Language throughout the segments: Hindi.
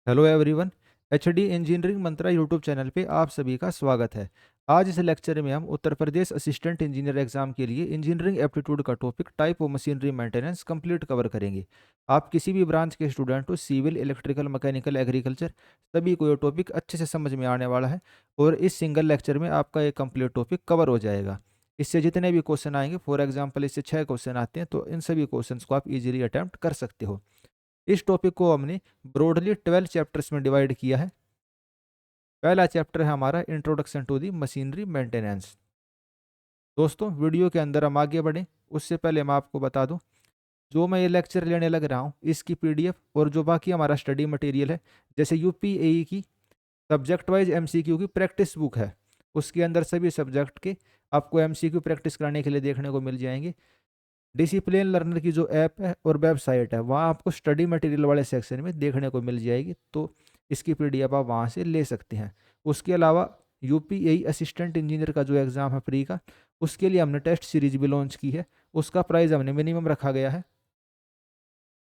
Hello everyone. एचडी इंजीनियरिंग मंत्रा यूट्यूब चैनल पे आप सभी का स्वागत है। आज इस लेक्चर में हम Uttar Pradesh assistant engineer exam के लिए इंजीनियरिंग एप्टीट्यूड का topic type of machinery maintenance complete cover करेंगे। आप किसी भी ब्रांच के स्टूडेंट हो, सिविल, इलेक्ट्रिकल, मैकेनिकल, एग्रीकल्चर, सभी को ये टॉपिक अच्छे से समझ में आने वाला है और इस सिंगल लेक्चर में आपका ये कंप्लीट टॉपिक कवर हो जाएगा। इससे जितने भी क्वेश्चन आएंगे, फॉर एग्जाम्पल इससे 6 क्वेश्चन आते हैं, तो इन सभी क्वेश्चंस को आप इजीली अटेम्प्ट कर सकते हो। इस टॉपिक को हमने ब्रॉडली 12 चैप्टर्स में डिवाइड किया है। पहला चैप्टर है हमारा introduction to the machinery maintenance. दोस्तों, वीडियो के अंदर हम आगे बढ़ें उससे पहले मैं आपको बता दूं, जो मैं ये लेक्चर लेने लग रहा हूँ इसकी पीडीएफ और जो बाकी हमारा स्टडी मटेरियल है, जैसे यूपीएई की सब्जेक्ट वाइज एमसीक्यू की प्रैक्टिस बुक है, उसके अंदर सभी सब्जेक्ट के आपको एमसीक्यू प्रैक्टिस कराने के लिए देखने को मिल जाएंगे। डिसिप्लिन लर्नर की जो ऐप है और वेबसाइट है, वहाँ आपको स्टडी मटेरियल वाले सेक्शन में देखने को मिल जाएगी, तो इसकी पीडीएफ आप वहाँ से ले सकते हैं। उसके अलावा यूपीएई असिस्टेंट इंजीनियर का जो एग्ज़ाम है प्री का, उसके लिए हमने टेस्ट सीरीज भी लॉन्च की है। उसका प्राइस हमने मिनिमम रखा गया है,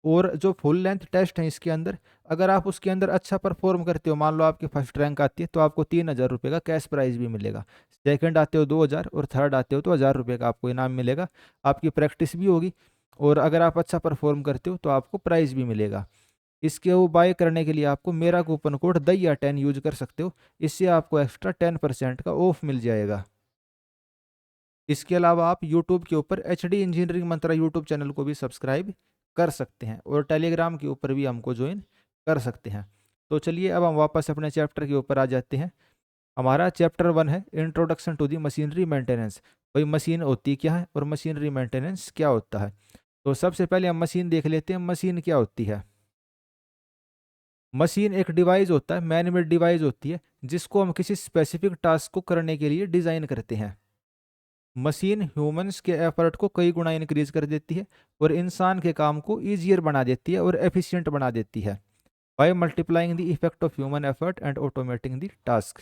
और जो फुल लेंथ टेस्ट है इसके अंदर, अगर आप उसके अंदर अच्छा परफॉर्म करते हो, मान लो आपकी फर्स्ट रैंक आती है, तो आपको 3,000 रुपये का कैश प्राइज भी मिलेगा। सेकंड आते हो 2,000 और थर्ड आते हो तो 1,000 रुपये का आपको इनाम मिलेगा। आपकी प्रैक्टिस भी होगी और अगर आप अच्छा परफॉर्म करते हो तो आपको प्राइज़ भी मिलेगा। इसके वो बाय करने के लिए आपको मेरा कूपन कोड दैया10 यूज कर सकते हो। इससे आपको एक्स्ट्रा 10% का ऑफ मिल जाएगा। इसके अलावा आप यूट्यूब के ऊपर एच डी इंजीनियरिंग मंत्रा यूट्यूब चैनल को भी सब्सक्राइब कर सकते हैं और टेलीग्राम के ऊपर भी हमको ज्वाइन कर सकते हैं। तो चलिए अब हम वापस अपने चैप्टर के ऊपर आ जाते हैं। हमारा चैप्टर 1 है introduction to the machinery maintenance. भाई मशीन होती क्या है और मशीनरी मेंटेनेंस क्या होता है। तो सबसे पहले हम मशीन देख लेते हैं। मशीन क्या होती है? मशीन एक डिवाइस होता है, मैन मेड डिवाइस होती है, जिसको हम किसी स्पेसिफिक टास्क को करने के लिए डिज़ाइन करते हैं। मशीन ह्यूमंस के एफर्ट को कई गुना इंक्रीज कर देती है और इंसान के काम को ईजियर बना देती है और एफिशिएंट बना देती है, by multiplying the effect of human effort and automating the task.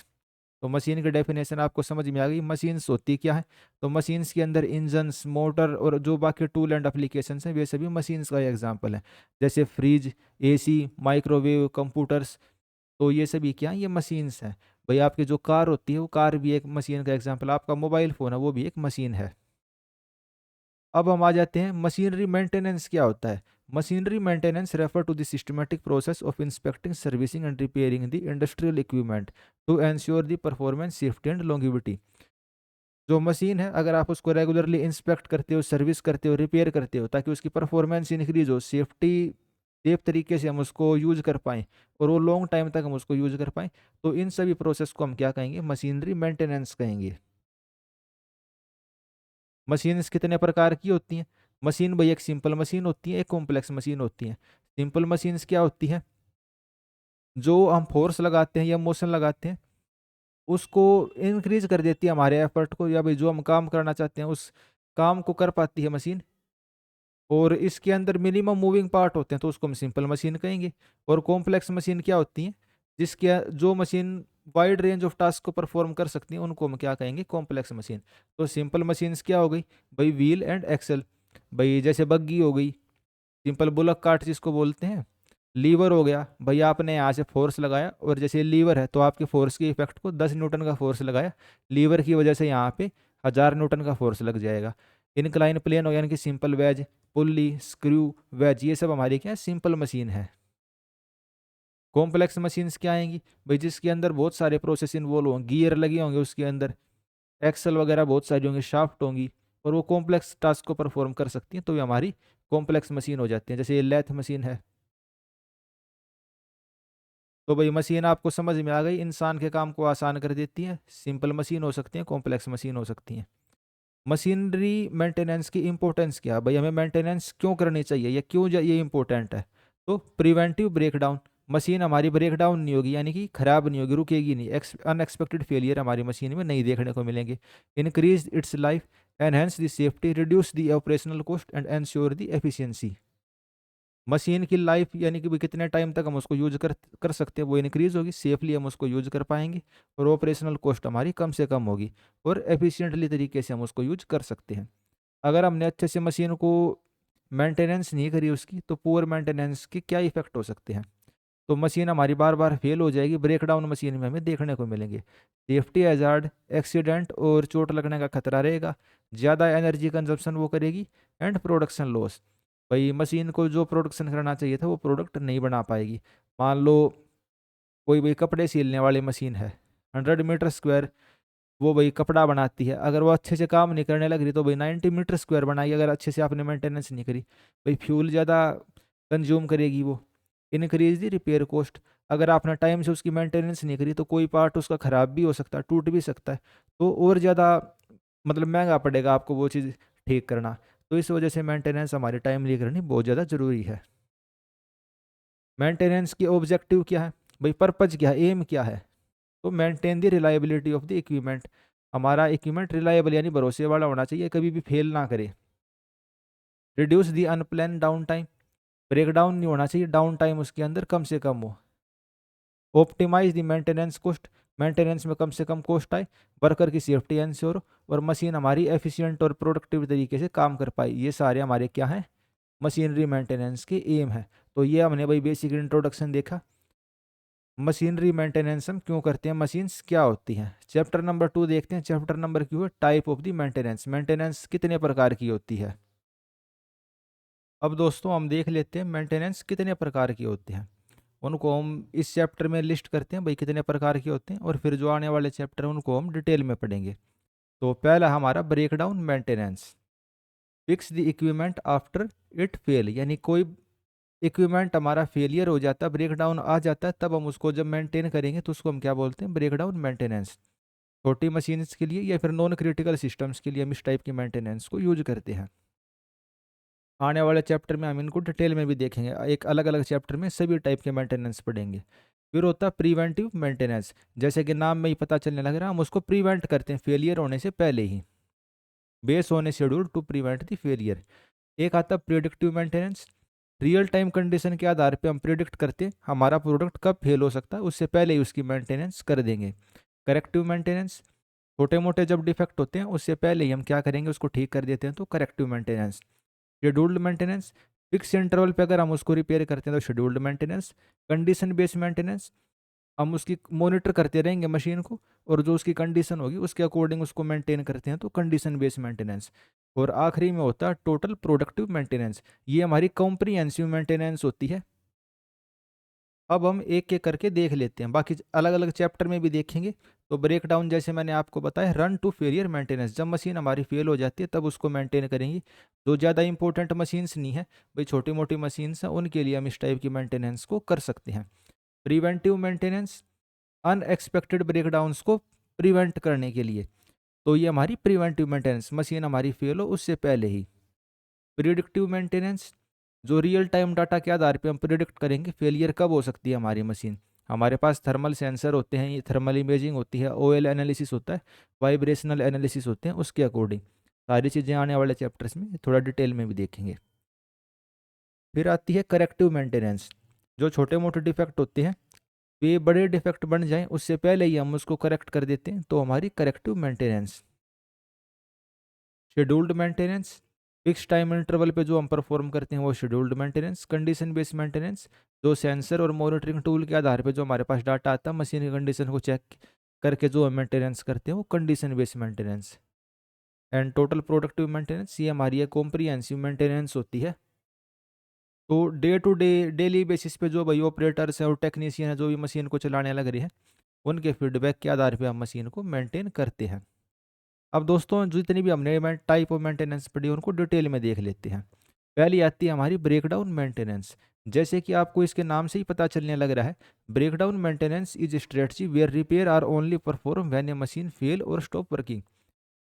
तो मशीन की डेफिनेशन आपको समझ में आ गई। मशीन्स होती क्या है? तो मशीन्स के अंदर इंजन्स, मोटर और जो बाकी टूल एंड एप्लीकेशंस हैं, वे सभी मशीन्स का एग्जांपल है। जैसे फ्रिज, एसी, माइक्रोवेव, कंप्यूटर्स, तो ये सभी क्या है? ये मशीन्स हैं। भाई आपकी जो कार होती है, वो कार भी एक मशीन का एग्जांपल। आपका मोबाइल फ़ोन है, वो भी एक मशीन है। अब हम आ जाते हैं मशीनरी मेंटेनेंस क्या होता है। Machinery maintenance refer to the systematic process of inspecting, servicing and repairing the industrial equipment to ensure the performance, safety and longevity. जो मशीन है, अगर आप उसको रेगुलरली इंस्पेक्ट करते हो, सर्विस करते हो, रिपेयर करते हो, ताकि उसकी परफॉर्मेंस इंक्रीज हो, सेफ्टी सेफ तरीके से हम उसको यूज कर पाएँ और वो लॉन्ग टाइम तक हम उसको यूज कर पाएँ, तो इन सभी प्रोसेस को हम क्या कहेंगे? मशीनरी मेंटेनेंस कहेंगे। मशीन्स कितने प्रकार की होती हैं? मशीन भाई एक सिंपल मशीन होती है, एक कॉम्प्लेक्स मशीन होती है। सिंपल मशीन्स क्या होती है? जो हम फोर्स लगाते हैं या मोशन लगाते हैं, उसको इंक्रीज कर देती है हमारे एफर्ट को, या भाई जो हम काम करना चाहते हैं उस काम को कर पाती है मशीन। और इसके अंदर मिनिमम मूविंग पार्ट होते हैं, तो उसको हम सिंपल मशीन कहेंगे। और कॉम्प्लेक्स मशीन क्या होती हैं? जिसके जो machine wide range of task को परफॉर्म कर सकती हैं, उनको हम क्या कहेंगे? Complex machine. तो सिंपल मशीन्स क्या हो गई? भाई व्हील एंड एक्सल। भाई जैसे बग्गी हो गई, सिंपल बुलक कार्ट जिसको बोलते हैं। लीवर हो गया, भाई आपने यहाँ से फोर्स लगाया और जैसे लीवर है, तो आपके फोर्स के इफेक्ट को 10 न्यूटन का फोर्स लगाया, लीवर की वजह से यहाँ पे 1,000 न्यूटन का फोर्स लग जाएगा। इनक्लाइन प्लेन हो गया, यानी कि simple wedge, pulley, screw, wedge, ये सब हमारी क्या है? सिंपल मशीन है। कॉम्प्लेक्स मशीन्स क्या आएंगी? भाई जिसके अंदर बहुत सारे प्रोसेस इन्वॉल्व होंगे, गियर लगे होंगे उसके अंदर, एक्सल वगैरह बहुत सारी होंगी, शाफ्ट होंगी, और वो कॉम्प्लेक्स टास्क को परफॉर्म कर सकती हैं, तो ये हमारी कॉम्प्लेक्स मशीन हो जाती है। जैसे ये लेथ मशीन है। तो भाई मशीन आपको समझ में आ गई, इंसान के काम को आसान कर देती है। सिंपल मशीन हो सकती है, कॉम्प्लेक्स मशीन हो सकती है। मशीनरी मेंटेनेंस की इंपॉर्टेंस क्या है? भाई हमें मेंटेनेंस क्यों करनी चाहिए या क्यों ये इंपॉर्टेंट है? तो प्रिवेंटिव ब्रेकडाउन, मशीन हमारी ब्रेकडाउन नहीं होगी, यानी कि खराब नहीं होगी, रुकेगी नहीं। अनएक्सपेक्टेड फेलियर हमारी मशीन में नहीं देखने को मिलेंगे। Increase its life, enhance the safety, reduce the operational cost and ensure the efficiency. Machine की लाइफ, यानी कि भी कितने टाइम तक हम उसको यूज कर सकते हैं, वो इंक्रीज होगी, सेफली हम उसको यूज कर पाएंगे, और ऑपरेशनल कॉस्ट हमारी कम से कम होगी, और एफिशिएंटली तरीके से हम उसको यूज कर सकते हैं। अगर हमने अच्छे से मशीन को मेंटेनेंस नहीं करी उसकी, तो पुअर मेंटेनेंस के क्या इफेक्ट हो सकते हैं? तो मशीन हमारी बार बार फेल हो जाएगी, ब्रेक डाउन मशीन में हमें देखने को मिलेंगे। सेफ्टी हैजार्ड, एक्सीडेंट और चोट लगने का खतरा रहेगा, ज़्यादा एनर्जी कंजप्शन वो करेगी, एंड प्रोडक्शन लॉस, भाई मशीन को जो प्रोडक्शन करना चाहिए था वो प्रोडक्ट नहीं बना पाएगी। मान लो कोई भाई कपड़े सिलने वाली मशीन है, 100 मीटर स्क्वायर वो भाई कपड़ा बनाती है, अगर वो अच्छे से काम नहीं करने लग रही तो भाई 90 मीटर स्क्वायर बनाई, अगर अच्छे से आपने मेंटेनेंस नहीं करी, भाई फ्यूल ज़्यादा कंज्यूम करेगी वो, इनक्रीज दी रिपेयर कॉस्ट। अगर आपने टाइम से उसकी मेंटेनेंस नहीं करी तो कोई पार्ट उसका ख़राब भी हो सकता है, टूट भी सकता है, तो और ज़्यादा मतलब महंगा पड़ेगा आपको वो चीज़ ठीक करना। तो इस वजह से मेंटेनेंस हमारे टाइमली करनी बहुत ज़्यादा ज़रूरी है। मेंटेनेंस की ऑब्जेक्टिव क्या है, भाई पर्पज क्या है, एम क्या है, तो maintain the reliability of the equipment, हमारा इक्विपमेंट रिलायबल यानी भरोसे वाला होना चाहिए, कभी भी फेल ना करे। Reduce the unplanned downtime, breakdown नहीं होना चाहिए, डाउन टाइम उसके अंदर कम से कम हो। ऑप्टिमाइज दी मेंटेनेंस कॉस्ट, मेंटेनेंस में कम से कम कॉस्ट आए, वर्कर की सेफ्टी एंश्योर, और मशीन हमारी एफिशिएंट और प्रोडक्टिव तरीके से काम कर पाई, ये सारे हमारे क्या हैं, मशीनरी मेंटेनेंस के एम है। तो ये हमने भाई बेसिक इंट्रोडक्शन देखा, मशीनरी मेंटेनेंस हम क्यों करते हैं, मशीन्स क्या होती हैं। चैप्टर नंबर 2 देखते हैं, चैप्टर नंबर क्यों है, type of the maintenance, maintenance कितने प्रकार की होती है। अब दोस्तों हम देख लेते हैं मेंटेनेंस कितने प्रकार की होती हैं, उनको हम इस चैप्टर में लिस्ट करते हैं भाई कितने प्रकार के होते हैं, और फिर जो आने वाले चैप्टर हैं उनको हम डिटेल में पढ़ेंगे। तो पहला हमारा breakdown maintenance, fix the equipment after it fail, यानी कोई इक्विपमेंट हमारा फेलियर हो जाता है, ब्रेक डाउन आ जाता है, तब हम उसको जब मेंटेन करेंगे तो उसको हम क्या बोलते हैं, ब्रेक डाउन मेंटेनेंस। छोटी मशीन्स के लिए या फिर नॉन क्रिटिकल सिस्टम्स के लिए हम इस टाइप की मेंटेनेंस को यूज करते हैं। आने वाले चैप्टर में हम इनको डिटेल में भी देखेंगे, एक अलग अलग चैप्टर में सभी टाइप के मेंटेनेंस पढ़ेंगे। फिर होता है प्रिवेंटिव मेंटेनेंस, जैसे कि नाम में ही पता चलने लग रहा है, हम उसको प्रिवेंट करते हैं फेलियर होने से पहले ही, based on a schedule to prevent the failure. एक आता है predictive maintenance, real time condition के आधार पे हम प्रिडिक्ट करते हैं हमारा प्रोडक्ट कब फेल हो सकता है, उससे पहले ही उसकी मेंटेनेंस कर देंगे। करेक्टिव मेंटेनेंस, छोटे मोटे जब डिफेक्ट होते हैं उससे पहले ही हम क्या करेंगे, उसको ठीक कर देते हैं, तो corrective maintenance. Scheduled maintenance, fix interval पे अगर हम उसको रिपेयर करते हैं तो scheduled maintenance. Condition based maintenance, हम उसकी मॉनिटर करते रहेंगे मशीन को, और जो उसकी कंडीशन होगी उसके अकॉर्डिंग उसको मेंटेन करते हैं, तो कंडीशन बेस्ड मेंटेनेंस। और आखिरी में होता है टोटल प्रोडक्टिव मेंटेनेंस, ये हमारी कॉम्प्रिहेंसिव मेंटेनेंस होती है। अब हम एक एक करके देख लेते हैं, बाकी अलग अलग चैप्टर में भी देखेंगे। तो ब्रेक डाउन जैसे मैंने आपको बताया, रन टू फेलियर मेंटेनेंस, जब मशीन हमारी फेल हो जाती है तब उसको मेंटेन करेंगी। जो ज़्यादा इंपॉर्टेंट मशीन्स नहीं है, भाई छोटी मोटी मशीन्स हैं, उनके लिए हम इस टाइप की मेंटेनेंस को कर सकते हैं। प्रिवेंटिव मेंटेनेंस, अनएक्सपेक्टेड ब्रेकडाउन्स को प्रिवेंट करने के लिए, तो ये हमारी प्रिवेंटिव मेंटेनेंस, मशीन हमारी फेल हो उससे पहले ही। प्रिडिक्टिव मेंटेनेंस, जो रियल टाइम डाटा के आधार पे हम प्रिडिक्ट करेंगे फेलियर कब हो सकती है हमारी मशीन। हमारे पास थर्मल सेंसर होते हैं, ये थर्मल इमेजिंग होती है, ओएल एनालिसिस होता है, वाइब्रेशनल एनालिसिस होते हैं, उसके अकॉर्डिंग सारी चीज़ें आने वाले चैप्टर्स में थोड़ा डिटेल में भी देखेंगे। फिर आती है करेक्टिव मेंटेनेंस, जो छोटे मोटे डिफेक्ट होते हैं वे बड़े डिफेक्ट बन जाएं उससे पहले ही हम उसको करेक्ट कर देते हैं, तो हमारी corrective maintenance. Scheduled maintenance, fix time interval पे जो हम परफॉर्म करते हैं वो scheduled maintenance. Condition based maintenance, जो सेंसर और मॉनिटरिंग टूल के आधार पे जो हमारे पास डाटा आता है, मशीन की कंडीशन को चेक करके जो हम मेंटेनेंस करते हैं वो condition based maintenance. And total productive maintenance, ये हमारी एक कॉम्प्रिहेंसिव मेंटेनेंस होती है। तो day to day daily basis पे जो भाई ऑपरेटर्स हैं और टेक्नीशियन हैं जो भी मशीन को चलाने लग रही है, उनके फीडबैक के आधार पे हम मशीन को मेंटेन करते हैं। अब दोस्तों जितनी भी हमने टाइप ऑफ मेंटेनेंस पढ़ी उनको डिटेल में देख लेते हैं। पहली आती है हमारी ब्रेकडाउन मेंटेनेंस, जैसे कि आपको इसके नाम से ही पता चलने लग रहा है, breakdown maintenance is strategy where repair are only perform when a machine fail और स्टॉप वर्किंग।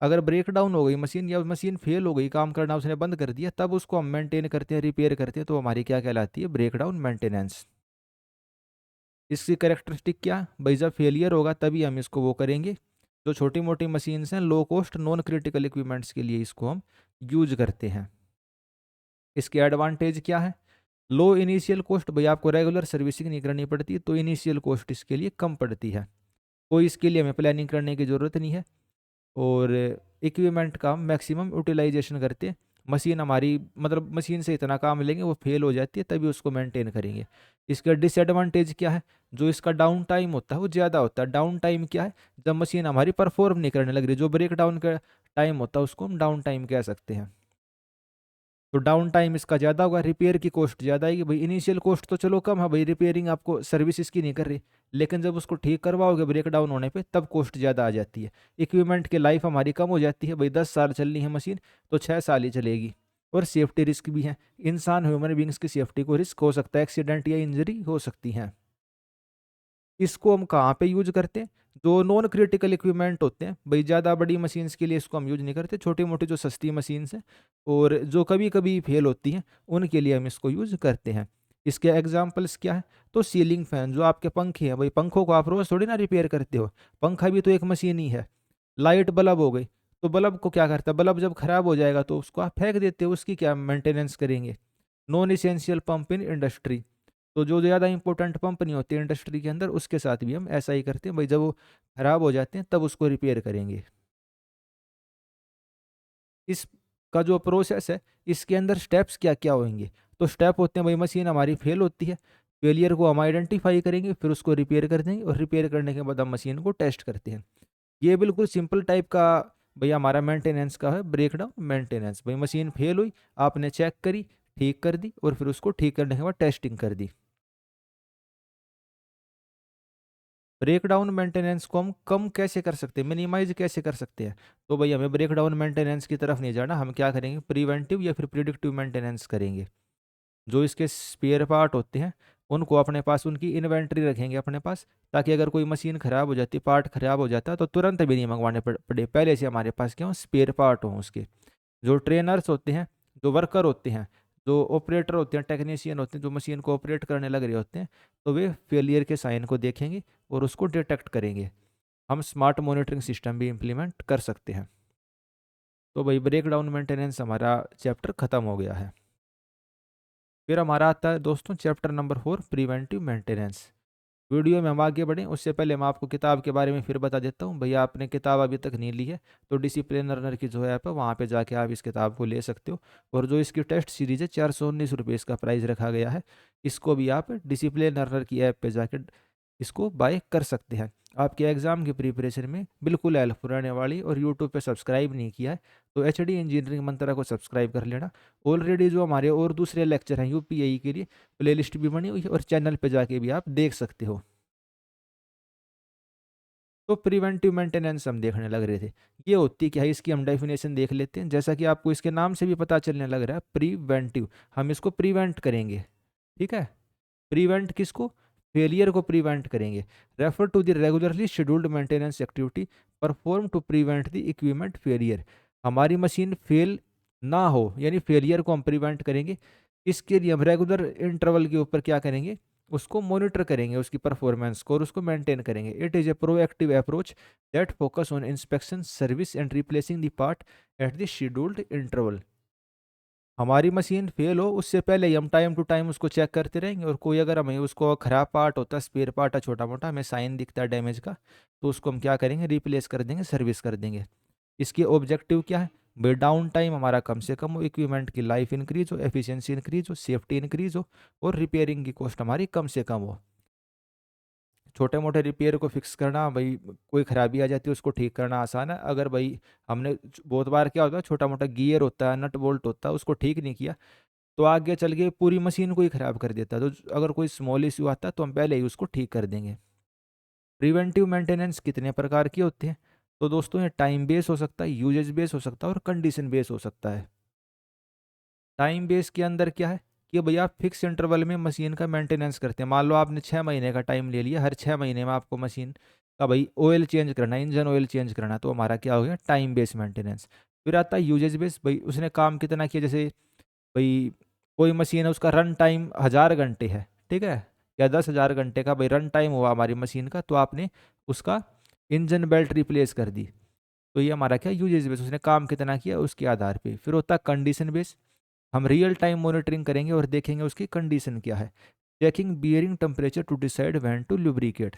अगर ब्रेक डाउन हो गई मशीन या मशीन फेल हो गई, काम करना उसने बंद कर दिया, तब उसको हम मेंटेन करते हैं, रिपेयर करते हैं, तो हमारी क्या कहलाती है, ब्रेक डाउन मेंटेनेंस। इसकी कैरेक्टरिस्टिक क्या, भाई जब फेलियर होगा तभी हम इसको वो करेंगे। जो छोटी मोटी मशीन्स हैं, low cost non critical equipments के लिए इसको हम यूज करते हैं। इसके एडवांटेज क्या है, लो इनिशियल कॉस्ट, भाई आपको रेगुलर सर्विसिंग नहीं करनी पड़ती, तो इनिशियल कॉस्ट इसके लिए कम पड़ती है, कोई इसके लिए हमें प्लानिंग करने की ज़रूरत नहीं है। और इक्विपमेंट का हम मैक्सिमम यूटिलाइजेशन करते हैं, मशीन हमारी मतलब मशीन से इतना काम लेंगे वो फेल हो जाती है, तभी उसको मेंटेन करेंगे। इसका डिसएडवांटेज क्या है? जो इसका डाउन टाइम होता है वो ज़्यादा होता है। डाउन टाइम क्या है? जब मशीन हमारी परफॉर्म नहीं करने लग रही, जो ब्रेक डाउन का टाइम होता है उसको हम डाउन टाइम कह सकते हैं। तो डाउन टाइम इसका ज़्यादा होगा, रिपेयर की कॉस्ट ज़्यादा आएगी। भाई इनिशियल कॉस्ट तो चलो कम है, भाई रिपेयरिंग आपको सर्विस इसकी नहीं कर रही, लेकिन जब उसको ठीक करवाओगे ब्रेक डाउन होने पे तब कॉस्ट ज़्यादा आ जाती है। इक्विपमेंट की लाइफ हमारी कम हो जाती है। भाई 10 साल चलनी है मशीन तो 6 साल ही चलेगी। और सेफ्टी रिस्क भी है, इंसान ह्यूमन बींग्स की सेफ्टी को रिस्क हो सकता है, एक्सीडेंट या इंजरी हो सकती है। इसको हम कहाँ पे यूज करते हैं? जो नॉन क्रिटिकल इक्विपमेंट होते हैं, भाई ज़्यादा बड़ी मशीन्स के लिए इसको हम यूज नहीं करते, छोटी मोटी जो सस्ती मशीन्स हैं और जो कभी कभी फेल होती हैं उनके लिए हम इसको यूज करते हैं। इसके एग्जांपल्स क्या है? तो सीलिंग फैन, जो आपके पंखे हैं, भाई पंखों को आप रोज थोड़ी ना रिपेयर करते हो, पंखा भी तो एक मशीन ही है। लाइट बल्ब हो गई, तो बल्ब को क्या करता है? बल्ब जब खराब हो जाएगा तो उसको आप फेंक देते हो, उसकी क्या मेंटेनेंस करेंगे? Non essential pump in industry, तो जो ज़्यादा इंपॉर्टेंट पंप नहीं होती इंडस्ट्री के अंदर, उसके साथ भी हम ऐसा ही करते हैं। भाई जब वो खराब हो जाते हैं तब उसको रिपेयर करेंगे। इसका जो प्रोसेस है, इसके अंदर स्टेप्स क्या क्या होंगे? तो स्टेप होते हैं, भाई मशीन हमारी फेल होती है, फेलियर को हम आइडेंटिफाई करेंगे, फिर उसको रिपेयर कर देंगे और रिपेयर करने के बाद हम मशीन को टेस्ट करते हैं। ये बिल्कुल सिंपल टाइप का भाई हमारा मेंटेनेंस का है, ब्रेकडाउन मेंटेनेंस। भाई मशीन फेल हुई, आपने चेक करी, ठीक कर दी और फिर उसको ठीक करने के बाद टेस्टिंग कर दी। ब्रेक डाउन मेंटेनेंस को हम कम कैसे कर सकते हैं, मिनिमाइज कैसे कर सकते हैं? तो भाई हमें ब्रेक डाउन मेंटेनेंस की तरफ नहीं जाना, हम क्या करेंगे? प्रिवेंटिव या फिर प्रिडिक्टिव मेंटेनेंस करेंगे। जो इसके स्पेयर पार्ट होते हैं उनको अपने पास, उनकी इन्वेंट्री रखेंगे अपने पास, ताकि अगर कोई मशीन खराब हो जाती, पार्ट खराब हो जाता है तो तुरंत भी नहीं मंगवाने पड़े, पहले से हमारे पास क्या हो, स्पेयर पार्ट हो उसके। जो ट्रेनर्स होते हैं, जो वर्कर होते हैं, जो ऑपरेटर होते हैं, टेक्नीशियन होते हैं, जो मशीन को ऑपरेट करने लग रहे होते हैं, तो वे फेलियर के साइन को देखेंगे और उसको डिटेक्ट करेंगे। हम स्मार्ट मॉनिटरिंग सिस्टम भी इम्प्लीमेंट कर सकते हैं। तो भाई ब्रेक डाउन मेंटेनेंस हमारा चैप्टर ख़त्म हो गया है। फिर हमारा आता है दोस्तों chapter number 4, preventive maintenance. Video में हम आगे बढ़ें उससे पहले मैं आपको किताब के बारे में फिर बता देता हूँ। भैया आपने किताब अभी तक नहीं ली है तो डिसिप्लिन लर्नर की जो ऐप है वहाँ पे जाके आप इस किताब को ले सकते हो। और जो इसकी टेस्ट सीरीज है, 419 रुपये इसका प्राइस रखा गया है। इसको भी आप डिसिप्लिन लर्नर की ऐप पे जाके इसको बाय कर सकते हैं। आपके एग्ज़ाम की प्रिपरेशन में बिल्कुल हेल्प रहने वाली। और यूट्यूब पे सब्सक्राइब नहीं किया है तो एचडी इंजीनियरिंग मंत्रा को सब्सक्राइब कर लेना। ऑलरेडी जो हमारे और दूसरे लेक्चर हैं यूपीएई के लिए, प्लेलिस्ट भी बनी हुई है और चैनल पे जाके भी आप देख सकते हो। तो प्रिवेंटिव मेंटेनेंस हम देखने लग रहे थे, ये होती क्या है इसकी हम डेफिनेशन देख लेते हैं। जैसा कि आपको इसके नाम से भी पता चलने लग रहा है, प्रिवेंटिव, हम इसको प्रिवेंट करेंगे। ठीक है, प्रिवेंट किसको? फेलियर को प्रिवेंट करेंगे। Refer to the regularly scheduled maintenance activity perform to prevent the equipment failure. हमारी मशीन फेल ना हो, यानी फेलियर को हम प्रिवेंट करेंगे। इसके लिए हम रेगुलर इंटरवल के ऊपर क्या करेंगे? उसको मॉनिटर करेंगे, उसकी परफॉर्मेंस को, और उसको मेंटेन करेंगे। It is A proactive approach that focus on inspection, service and replacing the part at the scheduled interval. हमारी मशीन फेल हो उससे पहले ही हम टाइम टू टाइम उसको चेक करते रहेंगे, और कोई अगर हमें उसको ख़राब पार्ट होता है, स्पेयर पार्ट है छोटा मोटा, हमें साइन दिखता है डैमेज का, तो उसको हम क्या करेंगे? रिप्लेस कर देंगे, सर्विस कर देंगे। इसकी ऑब्जेक्टिव क्या है? भाई डाउन टाइम हमारा कम से कम हो, इक्विपमेंट की लाइफ इंक्रीज हो, एफिशिएंसी इंक्रीज हो, सेफ्टी इंक्रीज हो, और रिपेयरिंग की कॉस्ट हमारी कम से कम हो। छोटे मोटे रिपेयर को फिक्स करना, भाई कोई खराबी आ जाती है उसको ठीक करना आसान है। अगर भाई हमने बहुत बार क्या होता है, छोटा मोटा गियर होता है, नट बोल्ट होता है, उसको ठीक नहीं किया तो आगे चल के पूरी मशीन को ही खराब कर देता है। तो अगर कोई स्मॉल इश्यू आता है तो हम पहले ही उसको ठीक कर देंगे। प्रिवेंटिव मेंटेनेंस कितने प्रकार के होते हैं? तो दोस्तों ये टाइम बेस हो सकता है, यूजेज बेस हो सकता है, और कंडीशन बेस हो सकता है। टाइम बेस के अंदर क्या है कि भैया आप फिक्स इंटरवल में मशीन का मेंटेनेंस करते हैं। मान लो आपने 6 महीने का टाइम ले लिया, हर 6 महीने में आपको मशीन का भाई ऑयल चेंज करना है, इंजन ऑयल चेंज करना है, तो हमारा क्या हो गया? Time base maintenance. फिर आता है यूजेज बेस, भाई उसने काम कितना किया। जैसे भाई कोई मशीन है उसका रन टाइम 1000 घंटे है, ठीक है, या 10,000 घंटे का भाई रन टाइम हुआ हमारी मशीन का, तो आपने उसका इंजन बेल्ट रिप्लेस कर दी। तो ये हमारा क्या? यूजेज बेस, उसने काम कितना किया उसके आधार पे। फिर होता है कंडीशन बेस, हम रियल टाइम मॉनिटरिंग करेंगे और देखेंगे उसकी कंडीशन क्या है। Checking bearing temperature to decide when to lubricate.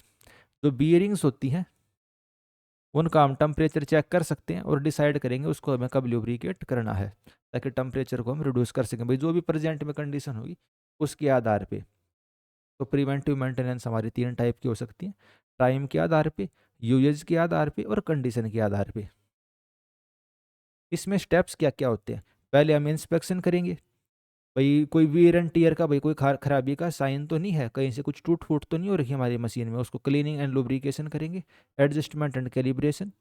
जो बियरिंग्स होती हैं उनका हम टेम्परेचर चेक कर सकते हैं और डिसाइड करेंगे उसको हमें कब लुब्रिकेट करना है। ताकि टेम्परेचर को हम रिड्यूस कर सकें भाई, जो भी प्रेजेंट में कंडीशन होगी उसके आधार पे। तो प्रिवेंटिव मेंटेनेंस हमारी तीन टाइप की हो सकती है, टाइम के आधार पे, यूजेज के आधार पे और कंडीशन के आधार पे। इसमें स्टेप्स क्या क्या होते हैं? पहले हम इंस्पेक्शन करेंगे भाई, कोई वीर एंड टीयर का भाई कोई खराबी का साइन तो नहीं है, कहीं से कुछ टूट फूट तो नहीं हो रही हमारी मशीन में, उसको क्लीनिंग एंड लुब्रिकेशन करेंगे, adjustment and calibration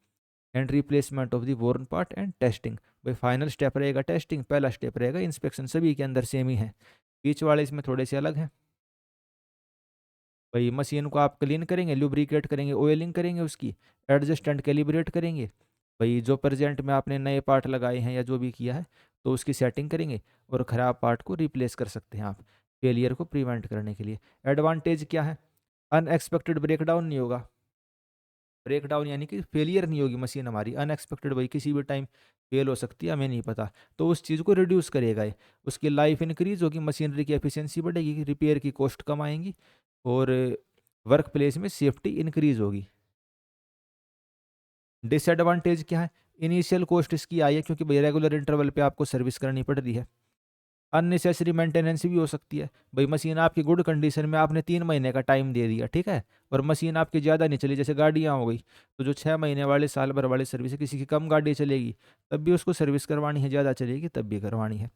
and replacement of the worn part and testing. भाई फाइनल स्टेप रहेगा टेस्टिंग, पहला स्टेप रहेगा इंस्पेक्शन, सभी के अंदर सेम ही है, बीच वाले इसमें थोड़े से अलग हैं। भाई मशीन को आप क्लीन करेंगे, लुब्रिकेट करेंगे, ऑयलिंग करेंगे उसकी, एडजस्ट एंड कैलिब्रेट करेंगे भाई, जो प्रेजेंट में आपने नए पार्ट लगाए हैं या जो भी किया है तो उसकी सेटिंग करेंगे, और ख़राब पार्ट को रिप्लेस कर सकते हैं आप फेलियर को प्रिवेंट करने के लिए। एडवांटेज क्या है? अनएक्सपेक्टेड ब्रेकडाउन नहीं होगा, ब्रेकडाउन यानी कि फेलियर नहीं होगी मशीन हमारी, अनएक्सपेक्टेड भाई किसी भी टाइम फेल हो सकती है, हमें नहीं पता, तो उस चीज़ को रिड्यूस करेगा ये। उसकी लाइफ इंक्रीज होगी, मशीनरी की एफिशिएंसी बढ़ेगी, रिपेयर की कॉस्ट कम आएंगी, और वर्क प्लेस में सेफ्टी इंक्रीज होगी। डिसएडवांटेज क्या है? इनिशियल कॉस्ट इसकी आई है क्योंकि भाई रेगुलर इंटरवल पे आपको सर्विस करनी पड़ रही है। अननेसेसरी मेंटेनेंस भी हो सकती है भाई, मशीन आपकी गुड कंडीशन में आपने 3 महीने का टाइम दे दिया, ठीक है, और मशीन आपकी ज़्यादा नहीं चली, जैसे गाड़ियाँ हो गई, तो जो 6 महीने वाले साल भर वाली सर्विस है, किसी की कम गाड़ी चलेगी तब भी उसको सर्विस करवानी है, ज़्यादा चलेगी तब भी करवानी है।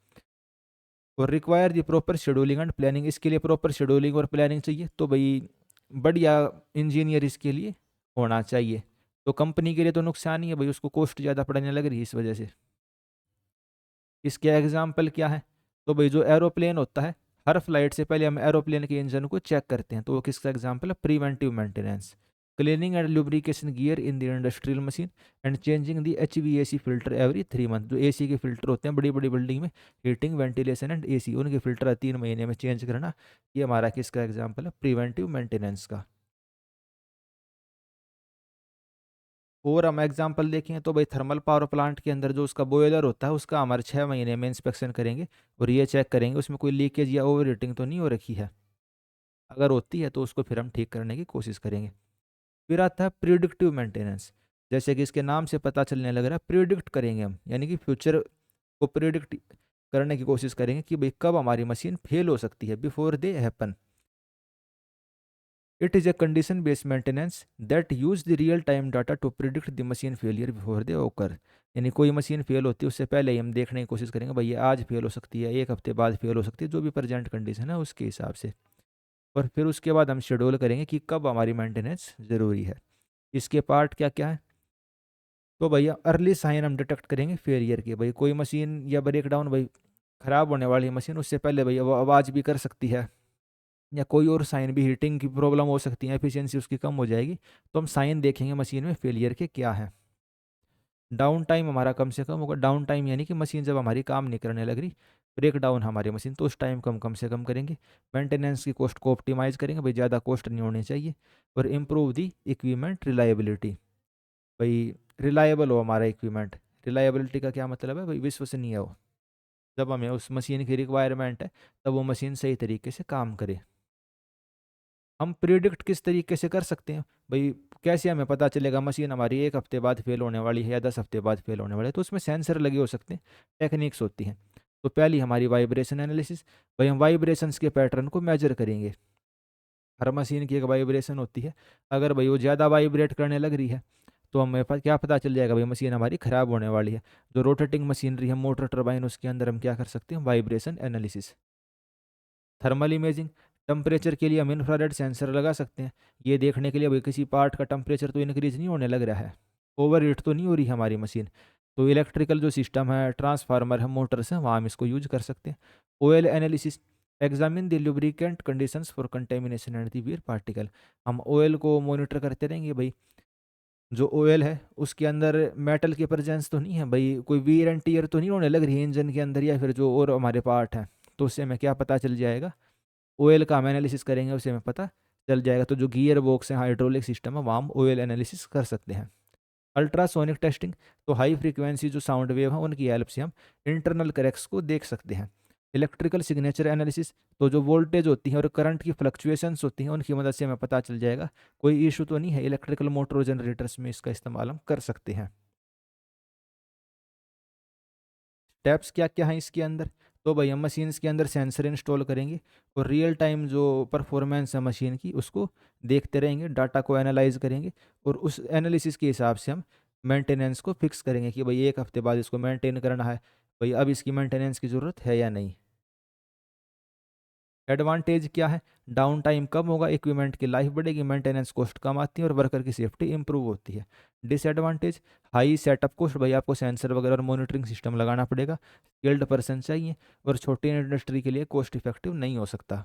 और require the proper scheduling and planning, इसके लिए प्रॉपर शेड्यूलिंग और प्लानिंग चाहिए, तो भाई बढ़िया इंजीनियर इसके लिए होना चाहिए। तो कंपनी के लिए तो नुकसान ही है भाई, उसको कॉस्ट ज़्यादा पड़ने लग रही है इस वजह से। इसके एग्जाम्पल क्या है? तो भाई जो एरोप्लेन होता है, हर फ्लाइट से पहले हम एरोप्लेन के इंजन को चेक करते हैं, तो वो किसका एग्जाम्पल है? Preventive maintenance. Cleaning and lubrication gear in the industrial machine and changing the HVAC filter every 3 month. जो एसी के फिल्टर होते हैं बड़ी बड़ी बिल्डिंग में, हीटिंग वेंटिलेशन एंड एसी, उनके फिल्टर 3 महीने में चेंज करना, ये हमारा किसका एग्जाम्पल है? प्रिवेंटिव मेंटेनेंस का। और हम एग्जांपल देखें तो भाई थर्मल पावर प्लांट के अंदर जो उसका बॉयलर होता है, उसका हमारे 6 महीने में इंस्पेक्शन करेंगे, और ये चेक करेंगे उसमें कोई लीकेज या ओवर हीटिंग तो नहीं हो रखी है, अगर होती है तो उसको फिर हम ठीक करने की कोशिश करेंगे। फिर आता है प्रिडिक्टिव मेंटेनेंस, जैसे कि इसके नाम से पता चलने लग रहा है, प्रिडिक्ट करेंगे हम, यानी कि फ्यूचर को प्रिडिक्ट करने की कोशिश करेंगे कि भाई कब हमारी मशीन फेल हो सकती है, before they happen. It is a condition based maintenance that use the real time data to predict the machine failure before they occur। यानी कोई मशीन फेल होती है उससे पहले ही हम देखने की कोशिश करेंगे भाई ये आज फेल हो सकती है, एक हफ्ते बाद फेल हो सकती है, जो भी प्रेजेंट कंडीशन है उसके हिसाब से। और फिर उसके बाद हम शेड्यूल करेंगे कि कब हमारी मेंटेनेंस ज़रूरी है। इसके पार्ट क्या क्या है? तो भैया अर्ली साइन हम डिटेक्ट करेंगे फेलियर के, भाई कोई मशीन या ब्रेक डाउन भाई ख़राब होने वाली मशीन, उससे पहले भैया वो आवाज़ भी कर सकती है, या कोई और साइन भी, हीटिंग की प्रॉब्लम हो सकती है, एफिशिएंसी उसकी कम हो जाएगी, तो हम साइन देखेंगे मशीन में फेलियर के क्या है। डाउन टाइम हमारा कम से कम होगा, डाउन टाइम यानी कि मशीन जब हमारी काम नहीं करने लग रही, ब्रेक डाउन हमारी मशीन, तो उस टाइम को हम कम से कम करेंगे। मेंटेनेंस की कॉस्ट को ऑप्टिमाइज करेंगे भाई, ज़्यादा कॉस्ट नहीं होनी चाहिए। और इम्प्रूव दी इक्विपमेंट रिलायबिलिटी, भाई रिलायबल हो हमारा इक्विपमेंट। रिलायबिलिटी का क्या मतलब है भाई? विश्वसनीय हो, जब हमें उस मशीन की रिक्वायरमेंट है तब वो मशीन सही तरीके से काम करे। हम प्रिडिक्ट किस तरीके से कर सकते हैं भाई? कैसे हमें पता चलेगा मशीन हमारी 1 हफ्ते बाद फेल होने वाली है या 10 हफ्ते बाद फेल होने वाली है? तो उसमें सेंसर लगे हो सकते हैं, टेक्निक्स होती हैं। तो पहली हमारी वाइब्रेशन एनालिसिस, भाई हम वाइब्रेशंस के पैटर्न को मेजर करेंगे। हर मशीन की एक वाइब्रेशन होती है, अगर भाई वो ज़्यादा वाइब्रेट करने लग रही है तो हमें क्या पता चल जाएगा भाई मशीन हमारी ख़राब होने वाली है। जो रोटेटिंग मशीनरी है, मोटर टरबाइन, उसके अंदर हम क्या कर सकते हैं? Vibration analysis. Thermal imaging, temperature के लिए हम इंफ्रारेड सेंसर लगा सकते हैं, ये देखने के लिए भाई किसी पार्ट का टेम्परेचर तो इंक्रीज नहीं होने लग रहा है, ओवर हीट तो नहीं हो रही हमारी मशीन। तो इलेक्ट्रिकल जो सिस्टम है, ट्रांसफार्मर है, मोटर्स हैं, वहाँ हम इसको यूज कर सकते हैं। Oil analysis, examine the lubricant conditions for contamination and the wear particle. हम ऑयल को मॉनिटर करते रहेंगे भाई, जो ऑयल है उसके अंदर मेटल की प्रेजेंस तो नहीं है भाई, कोई वीर एंड टीयर तो नहीं होने लग रही है इंजन के अंदर या फिर जो और हमारे पार्ट हैं, तो उससे हमें क्या पता चल जाएगा? ऑयल का हम एनालिसिस करेंगे, उससे हमें पता चल जाएगा। तो जो गियर बॉक्स है, हाइड्रोलिक सिस्टम है, वहाँ हम ऑयल एनालिसिस कर सकते हैं। अल्ट्रासोनिक टेस्टिंग, तो हाई फ्रीक्वेंसी जो साउंड वेव है उनकी हेल्प से हम इंटरनल क्रैक्स को देख सकते हैं। इलेक्ट्रिकल सिग्नेचर एनालिसिस, तो जो वोल्टेज होती है और करंट की फ्लक्चुएशंस होती हैं उनकी मदद से हमें पता चल जाएगा कोई इशू तो नहीं है, इलेक्ट्रिकल मोटर और जनरेटर्स में इसका इस्तेमाल हम कर सकते हैं। टैप्स क्या क्या हैं इसके अंदर? तो भाई हम मशीन्स के अंदर सेंसर इंस्टॉल करेंगे और रियल टाइम जो परफॉर्मेंस है मशीन की उसको देखते रहेंगे, डाटा को एनालाइज करेंगे और उस एनालिसिस के हिसाब से हम मेंटेनेंस को फिक्स करेंगे कि भाई 1 हफ्ते बाद इसको मेंटेन करना है, भाई अब इसकी मेंटेनेंस की ज़रूरत है या नहीं। एडवांटेज क्या है? डाउन टाइम कम होगा, इक्विपमेंट की लाइफ बढ़ेगी, मेंटेनेंस कॉस्ट कम आती है और वर्कर की सेफ्टी इंप्रूव होती है। डिसएडवांटेज, हाई सेटअप कॉस्ट, भाई आपको सेंसर वगैरह और मॉनिटरिंग सिस्टम लगाना पड़ेगा, स्किल्ड पर्सन चाहिए और छोटी इंडस्ट्री के लिए कॉस्ट इफेक्टिव नहीं हो सकता।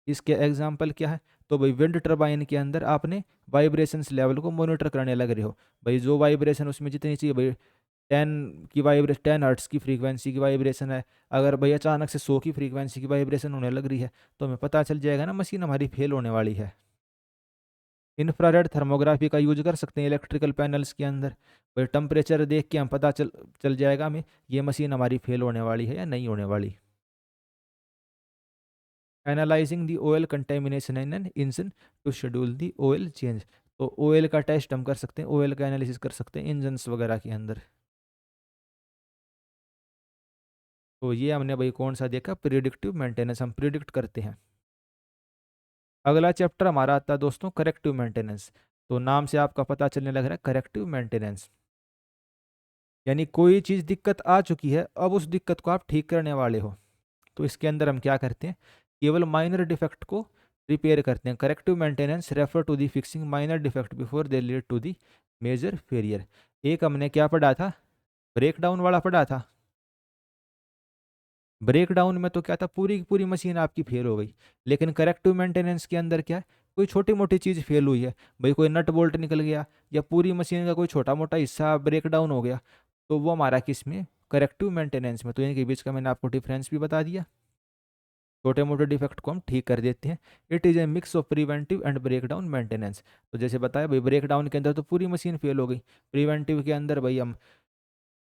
इसके एग्जाम्पल क्या है? तो भाई विंड टर्बाइन के अंदर आपने वाइब्रेशंस लेवल को मॉनिटर करने लग रहे हो, भाई जो वाइब्रेशन उसमें जितनी चाहिए, भाई 10 हर्ट्स की फ्रीक्वेंसी की वाइब्रेशन है, अगर भाई अचानक से 100 की फ्रीक्वेंसी की वाइब्रेशन होने लग रही है तो हमें पता चल जाएगा ना मशीन हमारी फेल होने वाली है। इंफ्रारेड थर्मोग्राफी का यूज कर सकते हैं इलेक्ट्रिकल पैनल्स के अंदर, भाई टेम्परेचर देख के हम पता चल चल जाएगा हमें ये मशीन हमारी फेल होने वाली है या नहीं होने वाली। Analysing the oil contamination in an engine to schedule the oil change, तो ऑयल का टेस्ट हम कर सकते हैं, ऑयल का एनालिसिस कर सकते हैं इंजन्स वगैरह के अंदर। तो ये हमने भाई कौन सा देखा? प्रिडिक्टिव मेंटेनेंस, हम प्रिडिक्ट करते हैं। अगला चैप्टर हमारा आता है दोस्तों करेक्टिव मेंटेनेंस। तो नाम से आपका पता चलने लग रहा है करेक्टिव मेंटेनेंस, यानी कोई चीज़ दिक्कत आ चुकी है, अब उस दिक्कत को आप ठीक करने वाले हो। तो इसके अंदर हम क्या करते हैं? केवल माइनर डिफेक्ट को रिपेयर करते हैं। Corrective maintenance refer to the fixing minor defect before they lead to the major failure. एक हमने क्या पढ़ा था? ब्रेक डाउन वाला पढ़ा था। ब्रेक डाउन में तो क्या था, पूरी की पूरी मशीन आपकी फेल हो गई। लेकिन करेक्टिव मेंटेनेंस के अंदर क्या है? कोई छोटी मोटी चीज़ फेल हुई है, भाई कोई नट बोल्ट निकल गया या पूरी मशीन का कोई छोटा मोटा हिस्सा ब्रेक डाउन हो गया, तो वो हमारा किस में? करेक्टिव मेंटेनेंस में। तो इनके बीच का मैंने आपको डिफरेंस भी बता दिया। छोटे मोटे डिफेक्ट को हम ठीक कर देते हैं। It is a mix of preventive and breakdown maintenance. तो जैसे बताया भाई ब्रेक डाउन के अंदर तो पूरी मशीन फेल हो गई, प्रिवेंटिव के अंदर भाई हम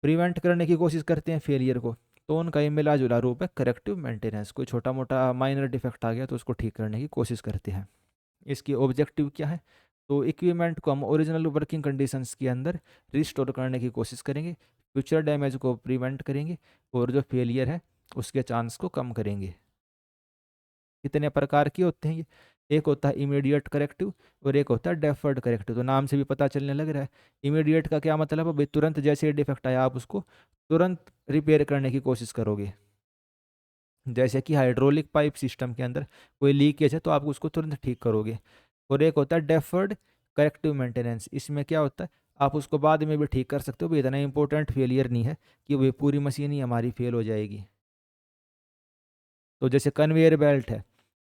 प्रिवेंट करने की कोशिश करते हैं फेलियर को। तो उनका ये मिला जुला रूप है करेक्टिव मेंटेनेंस। कोई छोटा मोटा माइनर डिफेक्ट आ गया तो उसको ठीक करने की कोशिश करते हैं। इसकी ऑब्जेक्टिव क्या है? तो इक्विपमेंट को हम ओरिजिनल वर्किंग कंडीशंस के अंदर रिस्टोर करने की कोशिश करेंगे, फ्यूचर डैमेज को प्रिवेंट करेंगे और जो फेलियर है उसके चांस को कम करेंगे। कितने प्रकार के होते हैं ये? एक होता है इमीडिएट करेक्टिव और एक होता है डेफर्ड करेक्टिव। तो नाम से भी पता चलने लग रहा है। इमीडिएट का क्या मतलब है? भाई तुरंत जैसे डिफेक्ट आया आप उसको तुरंत रिपेयर करने की कोशिश करोगे। जैसे कि हाइड्रोलिक पाइप सिस्टम के अंदर कोई लीकेज है तो आप उसको तुरंत ठीक करोगे। और एक होता है डेफर्ड करेक्टिव मेंटेनेंस, इसमें क्या होता है? आप उसको बाद में भी ठीक कर सकते हो, भाई इतना इंपॉर्टेंट फेलियर नहीं है कि भाई पूरी मशीन ही हमारी फेल हो जाएगी। तो जैसे कन्वेयर बेल्ट है,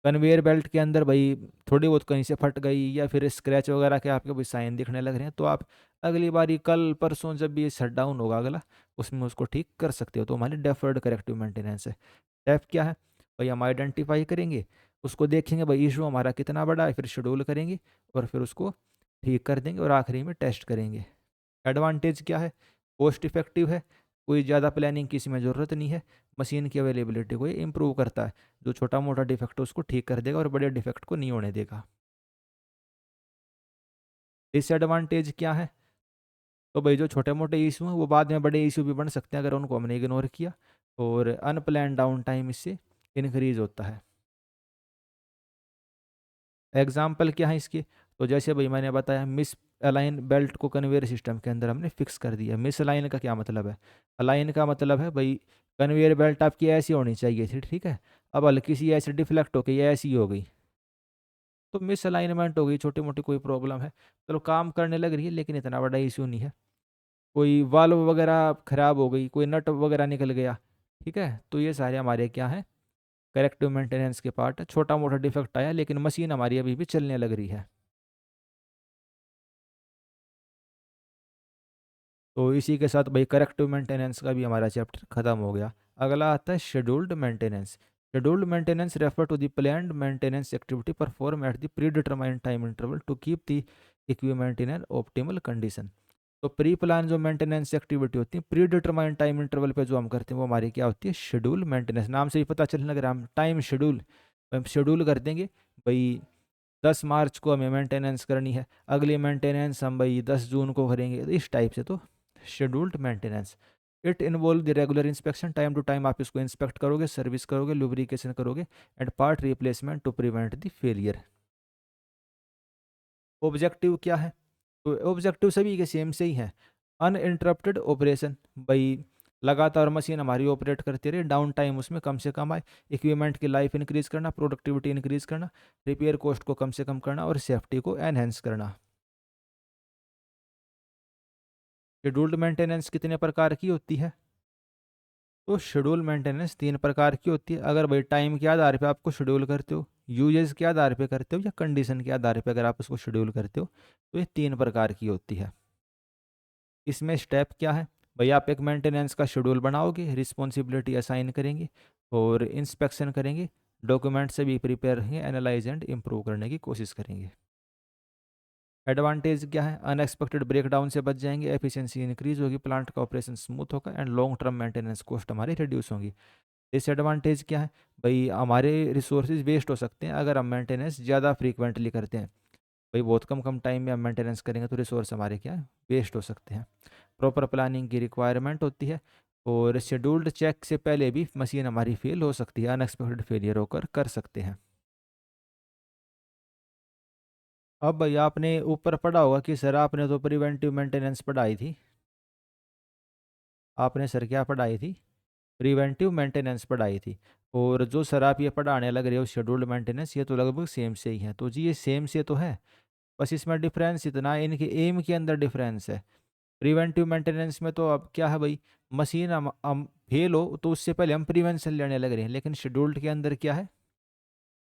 कन्वेयर बेल्ट के अंदर भाई थोड़ी बहुत कहीं से फट गई या फिर स्क्रैच वगैरह के आपके भाई साइन दिखने लग रहे हैं, तो आप अगली बारी कल परसों जब भी शट डाउन होगा अगला, उसमें उसको ठीक कर सकते हो। तो हमारी डेफर्ड करेक्टिव मेंटेनेंस है। डेफ क्या है? भाई हम आइडेंटिफाई करेंगे, उसको देखेंगे भाई इशू हमारा कितना बड़ा है, फिर शेड्यूल करेंगे और फिर उसको ठीक कर देंगे और आखिरी में टेस्ट करेंगे। एडवांटेज क्या है? कॉस्ट इफेक्टिव है, कोई ज़्यादा प्लानिंग की इसमें ज़रूरत नहीं है, मशीन की अवेलेबिलिटी को ये इंप्रूव करता है, जो छोटा मोटा डिफेक्ट है उसको ठीक कर देगा और बड़े डिफेक्ट को नहीं होने देगा। डिसएडवांटेज क्या है? तो भाई जो छोटे मोटे इशू हैं वो बाद में बड़े इशू भी बन सकते हैं अगर उनको हमने इग्नोर किया, और अनप्लान डाउन टाइम इससे इंक्रीज होता है। एग्जाम्पल क्या है इसके? तो जैसे भाई मैंने बताया मिस अलाइन बेल्ट को कन्वेयर सिस्टम के अंदर हमने फिक्स कर दिया। मिस अलाइन का क्या मतलब है? अलाइन का मतलब है भाई कन्वेयर बेल्ट आपकी ऐसी होनी चाहिए थी, ठीक है, अब हल्की सी ऐसे डिफ्लेक्ट होकर ये ऐसी हो गई, तो मिस अलाइनमेंट हो गई, छोटी मोटी कोई प्रॉब्लम है, चलो काम करने लग रही है लेकिन इतना बड़ा इशू नहीं है। कोई वाल्व वगैरह खराब हो गई, कोई नट वगैरह निकल गया, ठीक है, तो ये सारे हमारे क्या है? करेक्टिव मेंटेनेंस के पार्ट है। छोटा मोटा डिफेक्ट आया लेकिन मशीन हमारी अभी भी चलने लग रही है। तो इसी के साथ भाई करेक्टिव मेंटेनेंस का भी हमारा चैप्टर खत्म हो गया। अगला आता है scheduled maintenance. Scheduled maintenance refer to the planned maintenance activity perform at the predetermined time interval to keep the equipment in an optimal condition. तो प्री प्लान जो मेंटेनेंस एक्टिविटी होती है प्री डिटरमाइंड टाइम इंटरवल पे जो हम करते हैं वो हमारी क्या होती है? Schedule maintenance. नाम से ही पता चलने लग रहा है हम टाइम शेड्यूल, हम शेड्यूल कर देंगे भाई 10 मार्च को हमें मेंटेनेंस करनी है, अगली मेंटेनेंस हम भाई 10 जून को करेंगे, तो इस टाइप से। तो scheduled maintenance. It involve the regular inspection, time to time आप इसको इंस्पेक्ट करोगे, सर्विस करोगे, लुब्रिकेशन करोगे, and part replacement to prevent the failure. Objective क्या है? तो ऑब्जेक्टिव सभी के सेम से ही है। अनइंटरप्टेड ऑपरेशन, भाई लगातार मशीन हमारी ऑपरेट करती रहे, डाउन टाइम उसमें कम से कम आए, इक्विपमेंट की लाइफ इंक्रीज करना, प्रोडक्टिविटी इंक्रीज करना, रिपेयर कॉस्ट को कम से कम करना और सेफ्टी को एनहेंस करना। शेड्यूल्ड मेंटेनेंस कितने प्रकार की होती है? तो शेड्यूल मेंटेनेंस 3 प्रकार की होती है। अगर भाई टाइम के आधार पे आपको शेड्यूल करते हो, यूजेज के आधार पे करते हो, या कंडीशन के आधार पे अगर आप उसको शेड्यूल करते हो, तो ये 3 प्रकार की होती है। इसमें स्टेप क्या है? भाई आप एक मेंटेनेंस का शेड्यूल बनाओगे, रिस्पॉन्सिबिलिटी असाइन करेंगे और इंस्पेक्शन करेंगे, डॉक्यूमेंट से भी प्रिपेयर रहेंगे, एनालाइज एंड इम्प्रूव करने की कोशिश करेंगे। एडवांटेज क्या है? अनएक्सपेक्टेड ब्रेकडाउन से बच जाएंगे, एफिशिएंसी इंक्रीज होगी, प्लांट का ऑपरेशन स्मूथ होगा and long term maintenance cost हमारी रिड्यूस होंगी। डिसएडवांटेज क्या है? भाई हमारे रिसोर्सेज वेस्ट हो सकते हैं अगर हम मेंटेनेंस ज़्यादा फ्रीक्वेंटली करते हैं। भाई बहुत कम कम टाइम में हम मेंटेनेंस करेंगे तो रिसोर्स हमारे क्या है, वेस्ट हो सकते हैं। प्रॉपर प्लानिंग की रिक्वायरमेंट होती है और शेड्यूल्ड चेक से पहले भी मशीन हमारी फेल हो सकती है, अनएक्सपेक्टेड फेलियर होकर कर सकते हैं। अब भाई आपने ऊपर पढ़ा होगा कि सर आपने तो प्रिवेंटिव मेंटेनेंस पढ़ाई थी। आपने सर क्या पढ़ाई थी? प्रिवेंटिव मेंटेनेंस पढ़ाई थी। और जो सर आप ये पढ़ाने लग रहे हो शेड्यूल्ड मेंटेनेंस, ये तो लगभग सेम से ही है। तो जी ये सेम से तो है, बस इसमें डिफरेंस इतना है, इनके एम के अंदर डिफरेंस है। प्रिवेंटिव मेंटेनेंस में तो अब क्या है भाई, मशीन हम फेल हो तो उससे पहले हम प्रिवेंशन लेने लग रहे हैं। लेकिन शेड्यूल्ड के अंदर क्या है?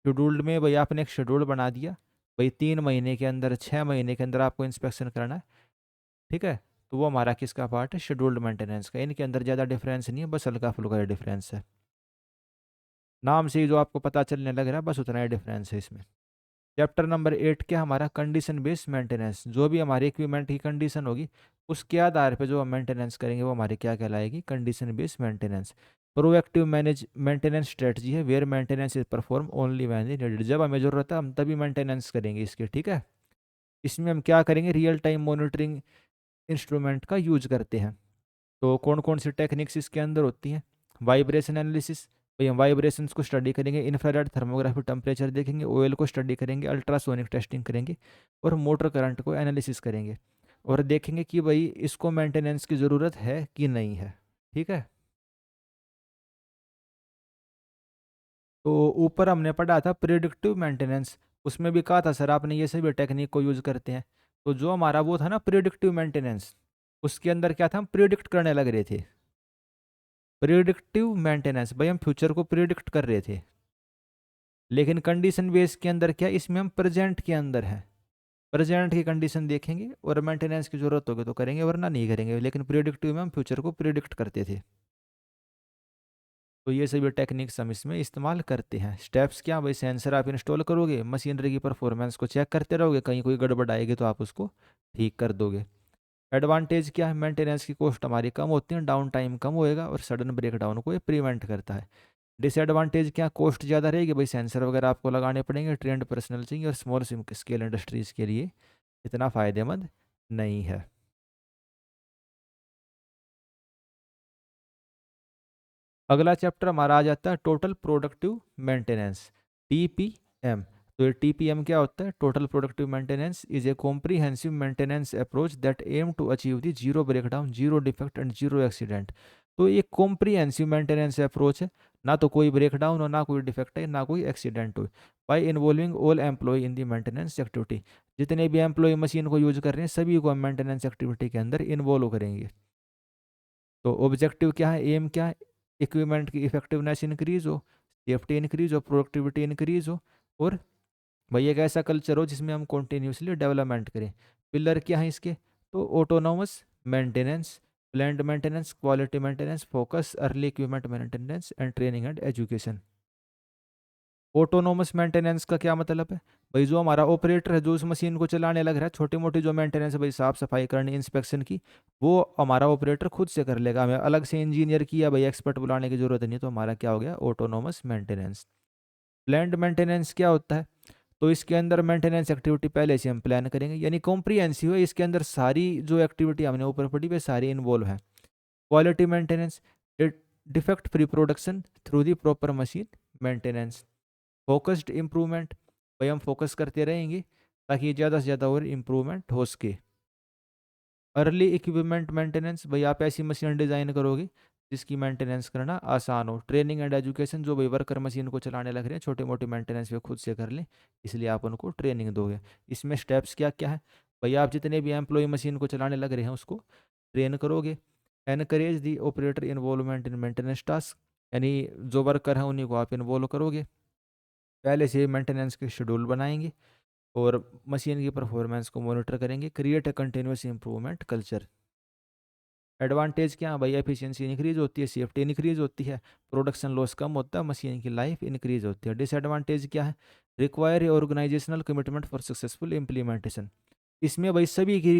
शेड्यूल्ड में भाई आपने एक शेड्यूल बना दिया, भाई 3 महीने के अंदर, 6 महीने के अंदर आपको इंस्पेक्शन करना है, ठीक है। तो वो हमारा किसका पार्ट है? शेड्यूल्ड मेंटेनेंस का। इनके अंदर ज़्यादा डिफरेंस नहीं है, बस हल्का फुल्का डिफरेंस है। नाम से ही जो आपको पता चलने लग रहा है, बस उतना ही डिफरेंस है इसमें। चैप्टर नंबर 8 क्या हमारा? Condition based maintenance. जो भी हमारे इक्विपमेंट की कंडीशन होगी उसके आधार पे जो हम मेंटेनेंस करेंगे वो हमारी क्या कहलाएगी? Condition based maintenance. Proactive manage maintenance strategy है, where maintenance is perform only when needed. जब हमें जरूरत है हम तभी मेंटेनेंस करेंगे इसके, ठीक है। इसमें हम क्या करेंगे? रियल टाइम मॉनिटरिंग इंस्ट्रूमेंट का यूज करते हैं। तो कौन कौन सी टेक्निक्स इसके अंदर होती हैं? वाइब्रेशन एनालिसिस, भाई हम वाइब्रेशंस को स्टडी करेंगे, इंफ्रारेड थर्मोग्राफी टेम्परेचर देखेंगे, ऑयल को स्टडी करेंगे, अल्ट्रासोनिक टेस्टिंग करेंगे और मोटर करंट को एनालिसिस करेंगे और देखेंगे कि भाई इसको मेंटेनेंस की ज़रूरत है कि नहीं है, ठीक है। तो ऊपर हमने पढ़ा था प्रिडिक्टिव मेंटेनेंस, उसमें भी कहा था सर आपने ये सभी टेक्निक को यूज़ करते हैं। तो जो हमारा वो था ना प्रिडिक्टिव मेंटेनेंस, उसके अंदर क्या था? हम प्रिडिक्ट करने लग रहे थे। प्रिडिक्टिव मेंटेनेंस, भाई हम फ्यूचर को प्रिडिक्ट कर रहे थे। लेकिन कंडीशन बेस के अंदर क्या, इसमें हम प्रेजेंट के अंदर है, प्रेजेंट की कंडीशन देखेंगे और मेंटेनेंस की जरूरत होगी तो करेंगे वरना नहीं करेंगे। लेकिन प्रिडिक्टिव में हम फ्यूचर को प्रिडिक्ट करते थे। तो ये सभी टेक्निक्स हम इसमें इस्तेमाल करते हैं। स्टेप्स क्या भाई? सेंसर आप इंस्टॉल करोगे, मशीनरी की परफॉर्मेंस को चेक करते रहोगे, कहीं कोई गड़बड़ आएगी तो आप उसको ठीक कर दोगे। एडवांटेज क्या है? मेंटेनेंस की कॉस्ट हमारी कम होती है, डाउन टाइम कम होएगा और सडन ब्रेकडाउन को ये प्रिवेंट करता है। डिसएडवांटेज क्या? कॉस्ट ज़्यादा रहेगी, भाई सेंसर वगैरह आपको लगाने पड़ेंगे, ट्रेंड पर्सनल चाहिए और स्मॉल स्केल इंडस्ट्रीज़ के लिए इतना फ़ायदेमंद नहीं है। अगला चैप्टर हमारा आ जाता है टोटल प्रोडक्टिव मेंटेनेंस, टीपीएम। तो ये टीपीएम क्या होता है? Total productive maintenance is a comprehensive maintenance approach that aim to achieve the zero breakdown, zero defect and zero accident. तो ये कॉम्प्रिहेंसिव मेंटेनेंस अप्रोच है, ना तो कोई ब्रेकडाउन हो, ना कोई डिफेक्ट है, ना कोई एक्सीडेंट हो। By involving all employee in the maintenance activity, जितने भी एम्प्लॉय मशीन को यूज कर रहे हैं सभी को हम मेंटेनेंस एक्टिविटी के अंदर इन्वॉल्व करेंगे। तो ऑब्जेक्टिव क्या है, एम क्या है? इक्विपमेंट की इफेक्टिवनेस इंक्रीज हो, सेफ्टी इंक्रीज हो, प्रोडक्टिविटी इंक्रीज हो और भाई एक ऐसा कल्चर हो जिसमें हम कॉन्टीन्यूसली डेवलपमेंट करें। पिलर क्या है इसके? तो autonomous maintenance, planned maintenance, quality maintenance, focus, early equipment maintenance and training and education. Autonomous maintenance का क्या मतलब है? भाई जो हमारा ऑपरेटर है जो उस मशीन को चलाने लग रहा है, छोटी मोटी जो मेंटेनेंस है भाई साफ सफाई करनी, इंस्पेक्शन की, वो हमारा ऑपरेटर खुद से कर लेगा, हमें अलग से इंजीनियर की या भाई एक्सपर्ट बुलाने की जरूरत नहीं। तो हमारा क्या हो गया? Autonomous maintenance. प्लान्ड मेंटेनेंस क्या होता है? तो इसके अंदर मेंटेनेंस एक्टिविटी पहले से हम प्लान करेंगे, यानी कॉम्प्रिहेंसिव है, इसके अंदर सारी जो एक्टिविटी हमने ऊपर पढ़ी वे सारी इन्वॉल्व है। Quality maintenance, defect free production through the proper machine maintenance. Focused improvement, भाई हम फोकस करते रहेंगे ताकि ज़्यादा से ज़्यादा और इम्प्रूवमेंट हो सके। अर्ली इक्विपमेंट मेंटेनेंस, भाई आप ऐसी मशीन डिज़ाइन करोगे जिसकी मेंटेनेंस करना आसान हो। ट्रेनिंग एंड एजुकेशन, जो भाई वर्कर मशीन को चलाने लग रहे हैं छोटे मोटे मेंटेनेंस वे खुद से कर लें, इसलिए आप उनको ट्रेनिंग दोगे। इसमें स्टेप्स क्या क्या है, भाई आप जितने भी एम्प्लॉय मशीन को चलाने लग रहे हैं उसको ट्रेन करोगे। Encourage the operator involvement in maintenance task, यानी जो वर्कर हैं उन्हीं को आप इन्वॉल्व करोगे, पहले से मेंटेनेंस के शेड्यूल बनाएंगे और मशीन की परफॉर्मेंस को मॉनिटर करेंगे। Create a continuous improvement culture. Advantage क्या है भाई, एफिशिएंसी इंक्रीज होती है, सेफ्टी इंक्रीज होती है, प्रोडक्शन लॉस कम होता है, मशीन की लाइफ इंक्रीज होती है। डिसएडवांटेज क्या है, require organisational commitment for successful implementation. इसमें भाई सभी की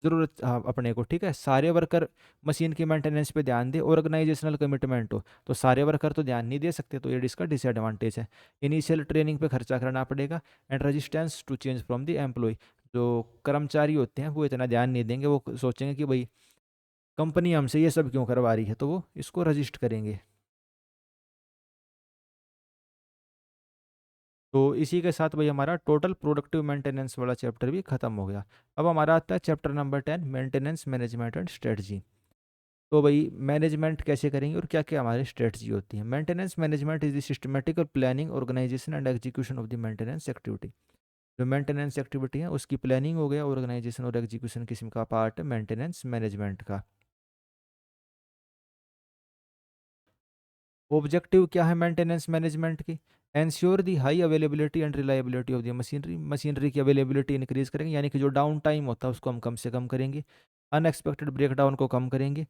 जरूरत, हाँ, अपने को ठीक है, सारे वर्कर मशीन की मेंटेनेंस पे ध्यान दे, ऑर्गेनाइजेशनल कमिटमेंट हो, तो सारे वर्कर तो ध्यान नहीं दे सकते, तो ये इसका डिसएडवांटेज है। इनिशियल ट्रेनिंग पे खर्चा करना पड़ेगा। And resistance to change from the employee, जो कर्मचारी होते हैं वो इतना ध्यान नहीं देंगे, वो सोचेंगे कि भाई कंपनी हमसे ये सब क्यों करवा रही है, तो वो इसको रजिस्ट करेंगे। तो इसी के साथ भाई हमारा टोटल प्रोडक्टिव मेंटेनेंस वाला चैप्टर भी खत्म हो गया। अब हमारा आता है chapter number 10, maintenance management and strategy. तो भाई मैनेजमेंट कैसे करेंगे और क्या क्या हमारी स्ट्रेटजी होती है। Maintenance management is the systematical planning, organisation and execution of the maintenance activity. जो मेंटेनेंस एक्टिविटी है उसकी प्लानिंग हो गया, ऑर्गेनाइजेशन और एग्जीक्यूशन किस्म का पार्ट है मेंटेनेंस मैनेजमेंट का। ऑब्जेक्टिव क्या है मेंटेनेंस मैनेजमेंट की, ensure the high availability and reliability of the machinery. Machinery की अवेलेबिलिटी इंक्रीज करेंगे, यानी कि जो डाउन टाइम होता है उसको हम कम से कम करेंगे। अनएक्सपेक्टेड ब्रेकडाउन को कम करेंगे।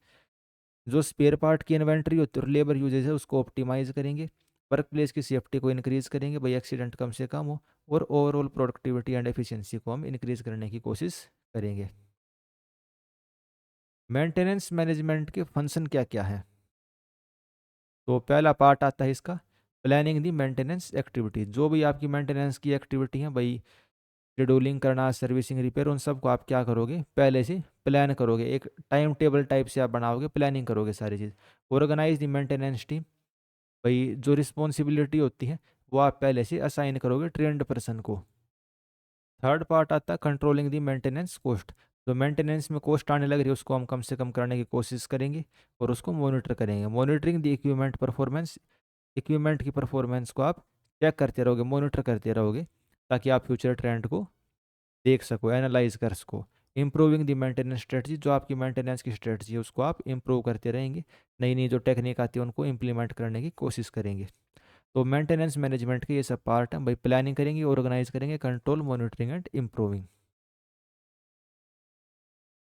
जो स्पेयर पार्ट की इन्वेंट्री होती है और लेबर यूजेज है उसको ऑप्टिमाइज करेंगे। वर्क प्लेस की सेफ्टी को इंक्रीज करेंगे, भाई एक्सीडेंट कम से कम हो। और ओवरऑल प्रोडक्टिविटी एंड एफिशिएंसी को हम इंक्रीज करने की कोशिश करेंगे। मेंटेनेंस मैनेजमेंट के फंक्शन क्या क्या है, तो पहला पार्ट आता है इसका, प्लानिंग दी मेंटेनेंस एक्टिविटी। जो भी आपकी मेंटेनेंस की एक्टिविटी है भाई, शेड्यूलिंग करना, सर्विसिंग, रिपेयर, उन सब को आप क्या करोगे, पहले से प्लान करोगे, एक टाइम टेबल टाइप से आप बनाओगे, प्लानिंग करोगे सारी चीज़। ऑर्गेनाइज दी मेंटेनेंस टीम, भाई जो रिस्पॉन्सिबिलिटी होती है वो आप पहले से असाइन करोगे ट्रेंड पर्सन को। थर्ड पार्ट आता है कंट्रोलिंग दी मेंटेनेंस कॉस्ट। जो मेंटेनेंस में कॉस्ट आने लग रही है उसको हम कम से कम करने की कोशिश करेंगे और उसको मॉनिटर करेंगे। मॉनिटरिंग दी इक्विपमेंट परफॉर्मेंस, इक्विपमेंट की परफॉर्मेंस को आप चेक करते रहोगे, मॉनिटर करते रहोगे, ताकि आप फ्यूचर ट्रेंड को देख सको, एनालाइज कर सको। इम्प्रूविंग दी मेंटेनेंस स्ट्रेटजी, जो आपकी मेंटेनेंस की स्ट्रेटजी है उसको आप इम्प्रूव करते रहेंगे, नई नई जो टेक्निक आती है उनको इम्प्लीमेंट करने की कोशिश करेंगे। तो मेंटेनेंस मैनेजमेंट के ये सब पार्ट हैं भाई, प्लानिंग करेंगे, ऑर्गेनाइज करेंगे, control, monitoring and improving.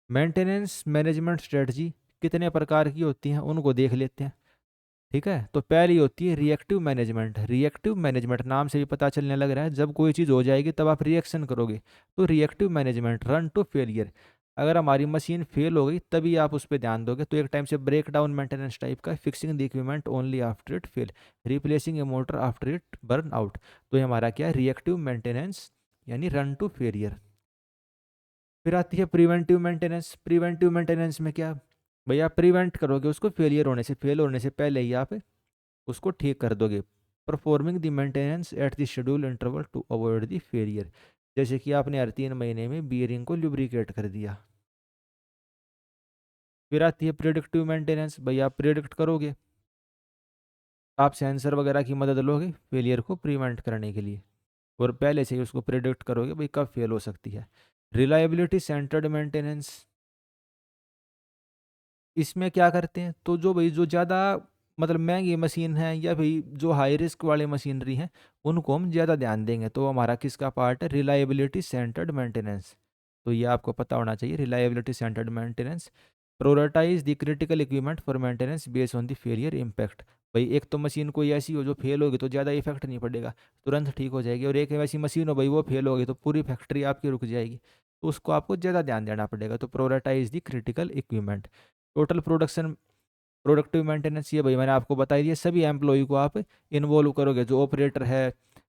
Maintenance management strategy कितने प्रकार की होती हैं उनको देख लेते हैं। ठीक है, तो पहली होती है रिएक्टिव मैनेजमेंट। रिएक्टिव मैनेजमेंट नाम से भी पता चलने लग रहा है, जब कोई चीज़ हो जाएगी तब आप रिएक्शन करोगे। तो reactive management, run to failure, अगर हमारी मशीन फेल हो गई तभी आप उस पर ध्यान दोगे, तो एक टाइप से ब्रेक डाउन मेंटेनेंस टाइप का। Fixing the equipment only after it fail, replacing A motor after it burn out. तो ये हमारा क्या है, रिएक्टिव मेंटेनेंस, यानी रन टू फेलियर। फिर आती है प्रिवेंटिव मेंटेनेंस। प्रिवेंटिव मेंटेनेंस में क्या, भैया प्रिवेंट करोगे उसको, फेलियर होने से, फेल होने से पहले ही आप उसको ठीक कर दोगे। Performing the maintenance at the schedule interval to avoid the failure, जैसे कि आपने हर 3 महीने में बियरिंग को लुब्रिकेट कर दिया। फिर आती है प्रिडिक्टिव मेंटेनेंस, भैया आप प्रिडिक्ट करोगे, आप सेंसर वगैरह की मदद लोगे फेलियर को प्रिवेंट करने के लिए, और पहले से ही उसको प्रिडिक्ट करोगे भाई कब फेल हो सकती है। रिलायबिलिटी सेंटर्ड मेंटेनेंस, इसमें क्या करते हैं, तो जो भाई जो ज़्यादा मतलब महंगी मशीन है या भाई जो हाई रिस्क वाले मशीनरी हैं उनको हम ज़्यादा ध्यान देंगे, तो हमारा किसका पार्ट है, रिलायबिलिटी सेंटर्ड मेंटेनेंस। तो ये आपको पता होना चाहिए, reliability centred maintenance. Prioritise the critical equipment for maintenance based on the failure impact. भाई एक तो मशीन कोई ऐसी हो जो फेल होगी तो ज़्यादा इफेक्ट नहीं पड़ेगा, तुरंत ठीक हो जाएगी, और एक ऐसी मशीन हो भाई वो फेल होगी तो पूरी फैक्ट्री आपकी रुक जाएगी, तो उसको आपको ज़्यादा ध्यान देना पड़ेगा। तो prioritise the critical equipment. Total production, productive maintenance, ये भाई मैंने आपको बताई दिया, सभी एम्प्लॉय को आप इन्वॉल्व करोगे, जो ऑपरेटर है,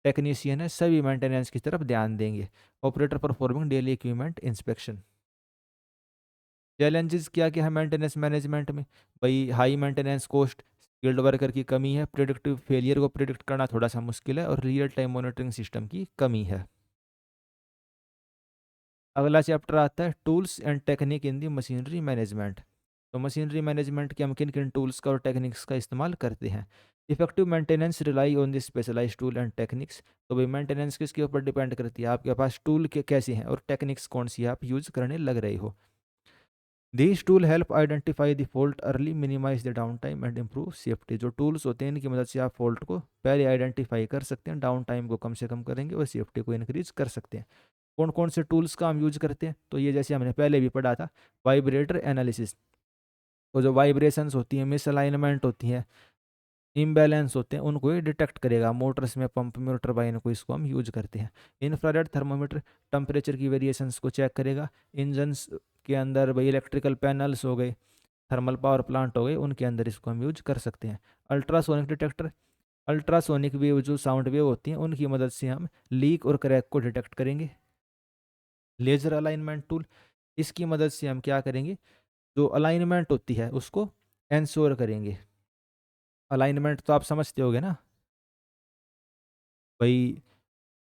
टेक्नीशियन है, सभी मेंटेनेंस की तरफ ध्यान देंगे। Operator performing daily equipment inspection. Challenges क्या क्या है मेंटेनेंस मैनेजमेंट में? भाई high maintenance cost, skilled worker की कमी है, प्रिडिक्टिव फेलियर को प्रिडिक्ट करना थोड़ा सा मुश्किल है, और रियल टाइम मॉनिटरिंग सिस्टम की कमी है। अगला चैप्टर आता है tools and technique in the machinery management. तो मशीनरी मैनेजमेंट के हम किन किन टूल्स का और टेक्निक्स का इस्तेमाल करते हैं? Effective maintenance rely on the specialised tool and techniques. तो भाई मेंटेनेंस किसके ऊपर डिपेंड करती है? आपके पास टूल के कैसे हैं और टेक्निक्स कौन सी आप यूज करने लग रहे हो। These tool help identify the fault early, minimise the downtime and improve safety. जो टूल्स होते हैं इनकी मदद से आप फॉल्ट को पहले आइडेंटिफाई कर सकते हैं, डाउन टाइम को कम से कम करेंगे और सेफ्टी को इंक्रीज कर सकते हैं। कौन कौन से टूल्स का हम यूज करते हैं? तो ये जैसे हमने पहले भी पढ़ा था, वाइब्रेटर एनालिसिस। तो जो वाइब्रेशंस होती हैं, मिसअलाइनमेंट होती हैं, इम्बैलेंस होते हैं, उनको ये डिटेक्ट करेगा। मोटर्स में, पंप में और टरबाइन को इसको हम यूज करते हैं। इंफ्रारेड थर्मोमीटर टेम्परेचर की वेरिएशंस को चेक करेगा। इंजन्स के अंदर भाई इलेक्ट्रिकल पैनल्स हो गए, थर्मल पावर प्लांट हो गए, उनके अंदर इसको हम यूज कर सकते हैं। अल्ट्रासोनिक डिटेक्टर, अल्ट्रासोनिक वेव जो साउंड वेव होती हैं उनकी मदद से हम लीक और क्रैक को डिटेक्ट करेंगे। लेजर अलाइनमेंट टूल, इसकी मदद से हम क्या करेंगे? जो अलाइनमेंट होती है उसको एंश्योर करेंगे। अलाइनमेंट तो आप समझते होगे ना भाई,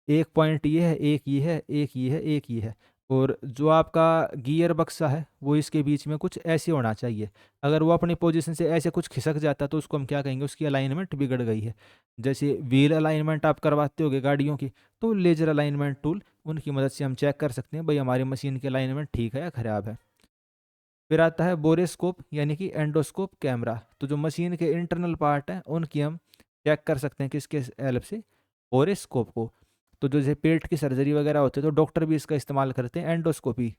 एक पॉइंट ये है, एक ये है, एक ये है, एक ये है, और जो आपका गियर बक्सा है वो इसके बीच में कुछ ऐसे होना चाहिए। अगर वो अपनी पोजीशन से ऐसे कुछ खिसक जाता तो उसको हम क्या कहेंगे? उसकी अलाइनमेंट बिगड़ गई है। जैसे व्हील अलाइनमेंट आप करवाते होगे गाड़ियों की, तो लेजर अलाइनमेंट टूल, उनकी मदद से हम चेक कर सकते हैं भाई हमारी मशीन की अलाइनमेंट ठीक है या ख़राब है। फिर आता है बोरेस्कोप यानी कि एंडोस्कोप कैमरा। तो जो मशीन के इंटरनल पार्ट हैं उनकी हम चेक कर सकते हैं किसके हेल्प से? बोरेस्कोप को। तो जो जैसे पेट की सर्जरी वगैरह होती है तो डॉक्टर भी इसका इस्तेमाल करते हैं एंडोस्कोपी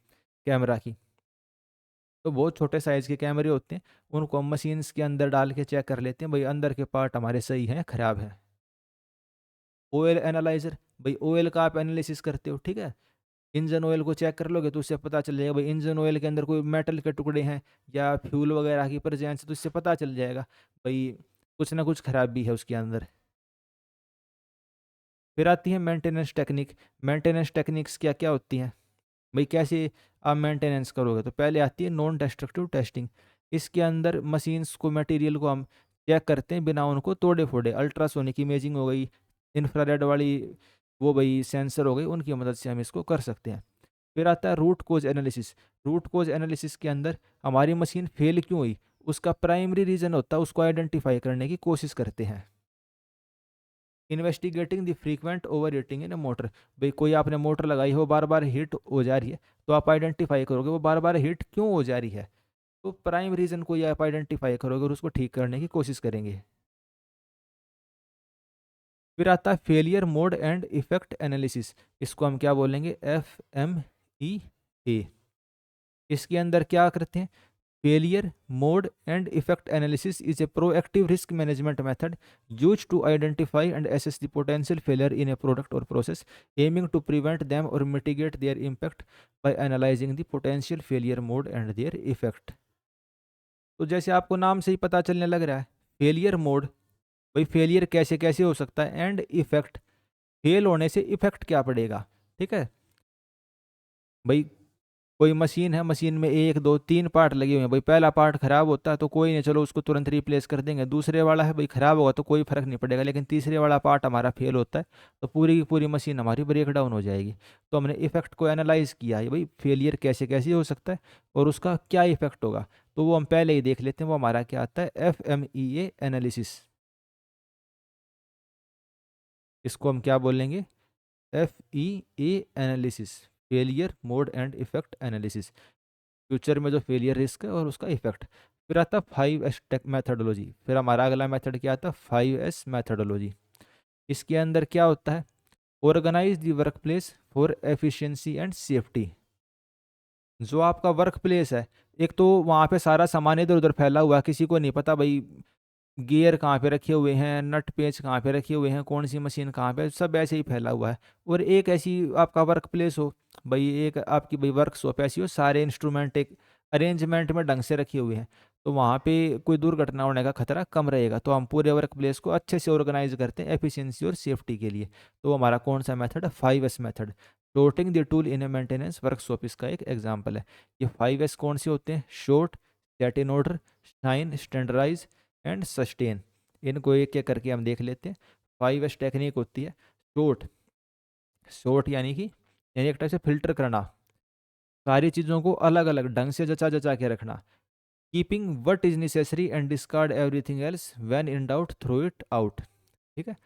कैमरा की। तो बहुत छोटे साइज़ के कैमरे होते हैं, उनको हम मशीन्स के अंदर डाल के चेक कर लेते हैं भाई अंदर के पार्ट हमारे सही हैं ख़राब है। ऑयल एनालाइजर, भाई ऑयल का आप एनालिसिस करते हो, ठीक है? इंजन ऑयल को चेक कर लोगे तो उससे पता चल जाएगा भाई इंजन ऑयल के अंदर कोई मेटल के टुकड़े हैं या फ्यूल वगैरह की प्रेजेंस, तो इससे पता चल जाएगा भाई कुछ ना कुछ खराबी है उसके अंदर। फिर आती है मेंटेनेंस टेक्निक। मेंटेनेंस टेक्निक्स क्या क्या होती हैं भाई? कैसे आप मेंटेनेंस करोगे? तो पहले आती है नॉन डिस्ट्रक्टिव टेस्टिंग। इसके अंदर मशीन्स को, मटेरियल को हम चेक करते हैं बिना उनको तोड़े फोड़े। अल्ट्रासोनिक इमेजिंग हो गई, इंफ्रारेड वाली वो भाई सेंसर हो गई, उनकी मदद से हम इसको कर सकते हैं। फिर आता है root cause analysis. Root cause analysis के अंदर हमारी मशीन फेल क्यों हुई, उसका प्राइमरी रीज़न होता है, उसको आइडेंटिफाई करने की कोशिश करते हैं। Investigating the frequent over heating in A motor. भाई कोई आपने मोटर लगाई हो, बार बार हीट हो जा रही है, तो आप आइडेंटिफाई करोगे वो बार बार हीट क्यों हो जा रही है। तो प्राइम रीज़न को ये आप आइडेंटिफाई करोगे और उसको ठीक करने की कोशिश करेंगे। फिर आता है failure mode and effect analysis. इसको हम क्या बोलेंगे? FMEA। इसके अंदर क्या करते हैं? Failure mode and effect analysis is a proactive risk management method use to identify and assess the potential failure in a product or process, aiming to prevent them or mitigate their impact by analyzing the potential failure mode and their effect। तो जैसे आपको नाम से ही पता चलने लग रहा है, फेलियर मोड, भाई फेलियर कैसे कैसे हो सकता है, एंड इफेक्ट, फेल होने से इफेक्ट क्या पड़ेगा। ठीक है भाई, कोई मशीन है, मशीन में एक दो तीन पार्ट लगे हुए हैं भाई, पहला पार्ट खराब होता है तो कोई नहीं, चलो उसको तुरंत रिप्लेस कर देंगे। दूसरे वाला है भाई खराब होगा तो कोई फर्क नहीं पड़ेगा, लेकिन तीसरे वाला पार्ट हमारा फेल होता है तो पूरी की पूरी मशीन हमारी ब्रेक डाउन हो जाएगी। तो हमने इफेक्ट को एनालाइज किया है भाई, फेलियर कैसे कैसे हो सकता है और उसका क्या इफेक्ट होगा, तो वो हम पहले ही देख लेते हैं। वो हमारा क्या आता है? FMEA analysis. इसको हम क्या बोलेंगे? FEA analysis, failure mode and effect analysis. Future में जो फेलियर रिस्क है और उसका इफेक्ट। फिर आता है 5S टेक मैथडोलॉजी। फिर हमारा अगला मेथड क्या आता है? 5S methodology. इसके अंदर क्या होता है? Organise the workplace for efficiency and safety. जो आपका वर्क प्लेस है, एक तो वहाँ पे सारा सामान इधर उधर फैला हुआ है, किसी को नहीं पता भाई गियर कहाँ पे रखे हुए हैं, नट पेच कहाँ पे रखे हुए हैं, कौन सी मशीन कहाँ पे, सब ऐसे ही फैला हुआ है। और एक ऐसी आपका वर्क प्लेस हो भाई, एक आपकी भाई वर्कशॉप ऐसी हो, सारे इंस्ट्रूमेंट एक अरेंजमेंट में ढंग से रखे हुए हैं, तो वहाँ पे कोई दुर्घटना होने का खतरा कम रहेगा। तो हम पूरे वर्क प्लेस को अच्छे से ऑर्गेनाइज करते हैं एफिशिएंसी और सेफ्टी के लिए। तो हमारा कौन सा मेथड है? 5S method. Sorting the tool in a maintenance workshop इसका एक एग्जाम्पल है। ये 5S कौन से होते हैं? Sort, set in order, shine, standardise and sustain. इनको एक एक करके हम देख लेते हैं। 5S टेक्निक होती है शॉर्ट। शॉर्ट यानी एक टाइप से फिल्टर करना, सारी चीज़ों को अलग अलग ढंग से जचा जचा के रखना। Keeping what is necessary and discard everything else when in doubt throw it out. ठीक है,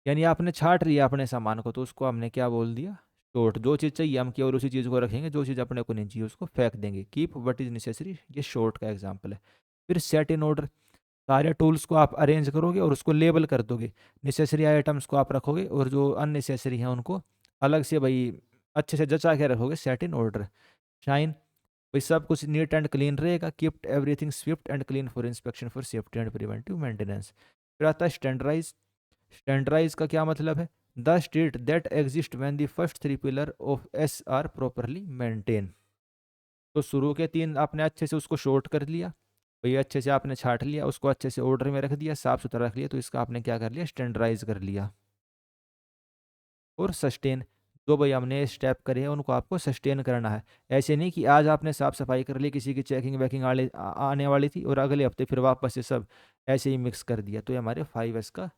यानी आपने छाट लिया अपने सामान को तो उसको हमने क्या बोल दिया? शॉर्ट। जो चीज़ चाहिए हम केवल उसी चीज़ को रखेंगे, जो चीज़ अपने को नहीं चाहिए उसको फेंक देंगे। कीप वट इज नेसेसरी, ये शॉर्ट का एग्जाम्पल है। फिर सेट इन ऑर्डर, सारे टूल्स को आप अरेंज करोगे और उसको लेबल कर दोगे। नेसेसरी आइटम्स को आप रखोगे और जो अननेसेसरी हैं उनको अलग से भाई अच्छे से जचा के रखोगे। Set in order. शाइन, भाई सब कुछ नीट एंड क्लीन रहेगा। Keeped everything Swift and clean for inspection for safety and preventive maintenance. फिर आता है स्टैंडर्डाइज। स्टैंडर्डाइज का क्या मतलब है? The state that exist when the first three pillar of S R properly maintain. तो शुरू के तीन आपने अच्छे से उसको शॉर्ट कर लिया, भाई अच्छे से आपने छाट लिया, उसको अच्छे से ऑर्डर में रख दिया, साफ सुथरा रख लिया, तो इसका आपने क्या कर लिया? स्टैंडर्डाइज कर लिया। और सस्टेन, जो भाई हमने स्टेप करे हैं उनको आपको सस्टेन करना है। ऐसे नहीं कि आज आपने साफ सफाई कर ली, किसी की चेकिंग वैकिंग आने वाली थी और अगले हफ्ते फिर वापस से सब ऐसे ही मिक्स कर दिया। तो ये हमारे 5S का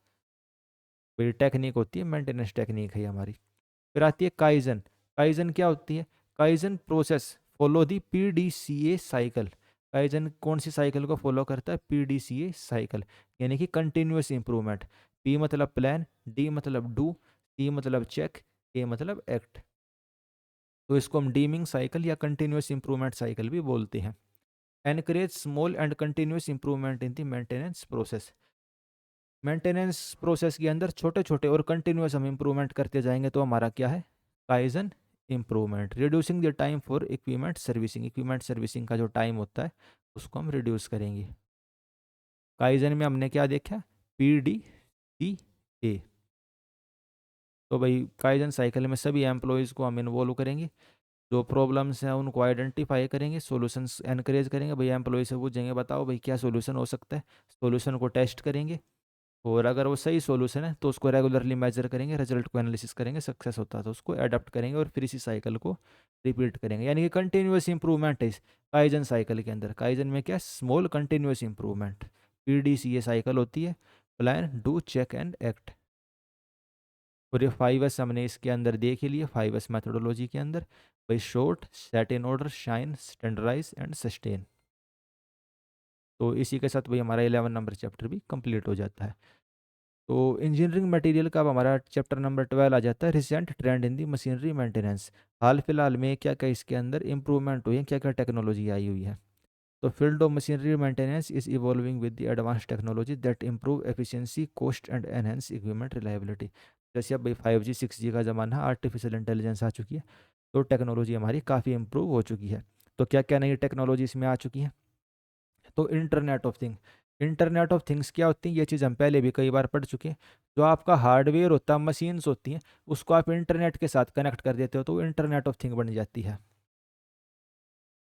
भाई टेक्निक होती है, मेंटेनेंस टेक्निक है हमारी। फिर आती है काइजन। काइजन क्या होती है? Kaizen process follow the PDCA cycle. Kaizen कौन सी साइकिल को फॉलो करता है? PDCA साइकिल, यानी कि कंटिन्यूस इंप्रूवमेंट। P मतलब प्लान, D मतलब डू, C मतलब चेक, A मतलब एक्ट। तो इसको हम डीमिंग साइकिल या कंटिन्यूस इंप्रूवमेंट साइकिल भी बोलते हैं। Encourage small and continuous improvement in the maintenance process. Maintenance process के अंदर छोटे छोटे और कंटिन्यूस हम इंप्रूवमेंट करते जाएंगे तो हमारा क्या है? Kaizen improvement. Reducing the time for equipment servicing. Equipment servicing का जो टाइम होता है उसको हम रिड्यूस करेंगे। काइजन में हमने क्या देखा? PDCA। तो भाई काइजन साइकिल में सभी एम्प्लॉयज़ को हम इन्वॉल्व करेंगे, जो प्रॉब्लम्स हैं उनको आइडेंटिफाई करेंगे, सॉल्यूशंस एनकरेज करेंगे। भाई एम्प्लॉय से पूछेंगे बताओ भाई क्या सॉल्यूशन हो सकता है, सॉल्यूशन को टेस्ट करेंगे और अगर वो सही सॉल्यूशन है तो उसको रेगुलरली मेजर करेंगे, रिजल्ट को एनालिसिस करेंगे, सक्सेस होता है तो उसको अडॉप्ट करेंगे और फिर इसी साइकिल को रिपीट करेंगे। यानी कि कंटिन्यूस इंप्रूवमेंट है इस काइजन साइकिल के अंदर। काइजन में क्या? Small continuous improvement. PDCA cycle होती है, plan, do, check and act. और ये 5S हमने इसके अंदर देख ही लिए, 5S मैथडोलॉजी के अंदर। भाई sort, set in order, shine, standardise and sustain. तो इसी के साथ भाई हमारा 11 नंबर चैप्टर भी कंप्लीट हो जाता है। तो इंजीनियरिंग मटेरियल का अब हमारा चैप्टर नंबर 12 आ जाता है, रिसेंट ट्रेंड इन दी मशीनरी मेंटेनेंस। हाल फिलहाल में क्या क्या इसके अंदर इंप्रूवमेंट हुई है, क्या क्या टेक्नोलॉजी आई हुई है। तो field of machinery maintenance is evolving with the advance technology that improve efficiency, cost and enhance equipment reliability. जैसे अब भाई 5G 6G का ज़माना, आर्टिफिशियल इंटेलिजेंस आ चुकी है, तो टेक्नोलॉजी हमारी काफ़ी इंप्रूव हो चुकी है। तो क्या क्या नई टेक्नोलॉजी इसमें आ चुकी है? तो internet of thing. Internet of things क्या होती हैं? ये चीज़ हम पहले भी कई बार पढ़ चुके हैं। जो आपका हार्डवेयर होता है, मशीन्स होती हैं, उसको आप इंटरनेट के साथ कनेक्ट कर देते हो तो इंटरनेट ऑफ थिंग बन जाती है।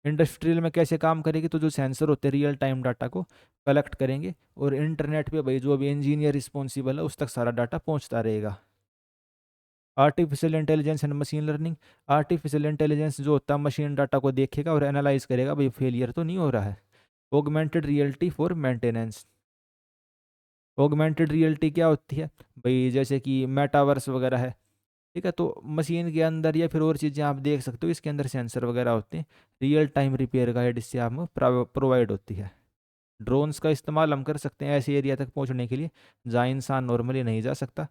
इंडस्ट्रियल में कैसे काम करेगी? तो जो सेंसर होते हैं रियल टाइम डाटा को कलेक्ट करेंगे और इंटरनेट पे भाई जो भी इंजीनियर रिस्पॉन्सिबल है उस तक सारा डाटा पहुंचता रहेगा। Artificial intelligence and machine learning. Artificial intelligence जो होता है मशीन डाटा को देखेगा और एनालाइज करेगा, भाई फेलियर तो नहीं हो रहा है। Augmented reality for maintenance. Augmented reality क्या होती है? भाई जैसे कि मेटावर्स वगैरह है, ठीक है, तो मशीन के अंदर या फिर और चीज़ें आप देख सकते हो, इसके अंदर सेंसर वगैरह होते हैं। रियल टाइम रिपेयर गाइड इससे आप प्रोवाइड होती है। ड्रोन्स का इस्तेमाल हम कर सकते हैं ऐसे एरिया तक पहुंचने के लिए जहाँ इंसान नॉर्मली नहीं जा सकता।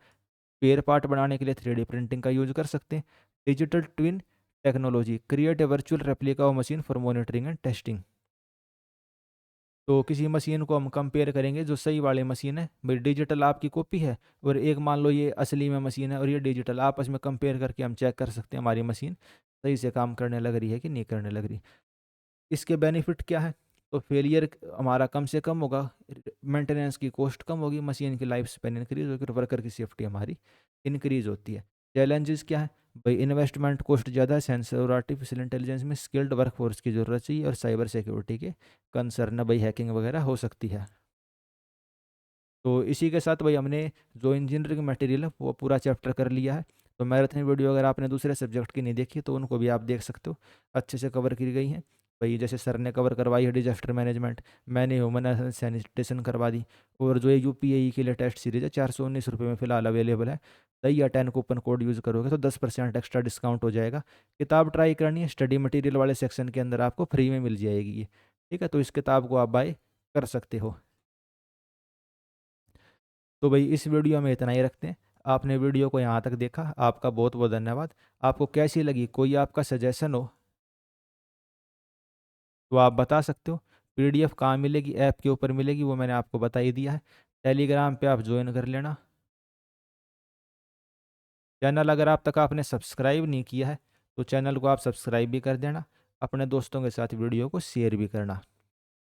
पेयर पार्ट बनाने के लिए 3D प्रिंटिंग का यूज कर सकते हैं। Digital twin technology create a virtual replica of machine for monitoring and testing. तो किसी मशीन को हम कंपेयर करेंगे, जो सही वाली मशीन है, भाई डिजिटल आपकी कॉपी है और एक मान लो ये असली में मशीन है और ये डिजिटल, आपस में कंपेयर करके हम चेक कर सकते हैं हमारी मशीन सही से काम करने लग रही है कि नहीं करने लग रही। इसके बेनिफिट क्या है? तो फेलियर हमारा कम से कम होगा, मेंटेनेंस की कॉस्ट कम होगी, मशीन की लाइफ स्पेन इंक्रीज होगी और वर्कर की सेफ्टी हमारी इंक्रीज होती है। चैलेंजेस क्या है? भाई इन्वेस्टमेंट कॉस्ट ज़्यादा है, सेंसर और आर्टिफिशियल इंटेलिजेंस में स्किल्ड वर्कफोर्स की ज़रूरत चाहिए और साइबर सिक्योरिटी के कंसर्न, भाई हैकिंग वगैरह हो सकती है। तो इसी के साथ भाई हमने जो इंजीनियरिंग मटेरियल है वो पूरा चैप्टर कर लिया है। तो मैराथन वीडियो अगर आपने दूसरे सब्जेक्ट की नहीं देखी तो उनको भी आप देख सकते हो, अच्छे से कवर की गई हैं। भाई जैसे सर ने कवर करवाई है डिजास्टर मैनेजमेंट, मैंने ह्यूमन सैनिटेशन करवा दी। और जो ये यूपीएई के लिए टेस्ट सीरीज है 419 रुपये में फ़िलहाल अवेलेबल है। 10 या 10 कूपन कोड यूज़ करोगे तो 10% एक्स्ट्रा डिस्काउंट हो जाएगा। किताब ट्राई करनी है, स्टडी मटेरियल वाले सेक्शन के अंदर आपको फ्री में मिल जाएगी ये। ठीक है, तो इस किताब को आप बाय कर सकते हो। तो भाई इस वीडियो में इतना ही रखते हैं। आपने वीडियो को यहाँ तक देखा, आपका बहुत बहुत धन्यवाद। आपको कैसी लगी, कोई आपका सजेशन हो तो आप बता सकते हो। पीडीएफ कहाँ मिलेगी, ऐप के ऊपर मिलेगी, वो मैंने आपको बता ही दिया है। टेलीग्राम पे आप ज्वाइन कर लेना। चैनल अगर आप तक आपने सब्सक्राइब नहीं किया है तो चैनल को आप सब्सक्राइब भी कर देना। अपने दोस्तों के साथ वीडियो को शेयर भी करना।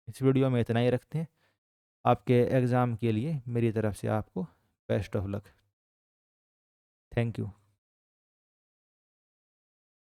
इस वीडियो में इतना ही रखते हैं। आपके एग्ज़ाम के लिए मेरी तरफ से आपको best of luck. Thank you.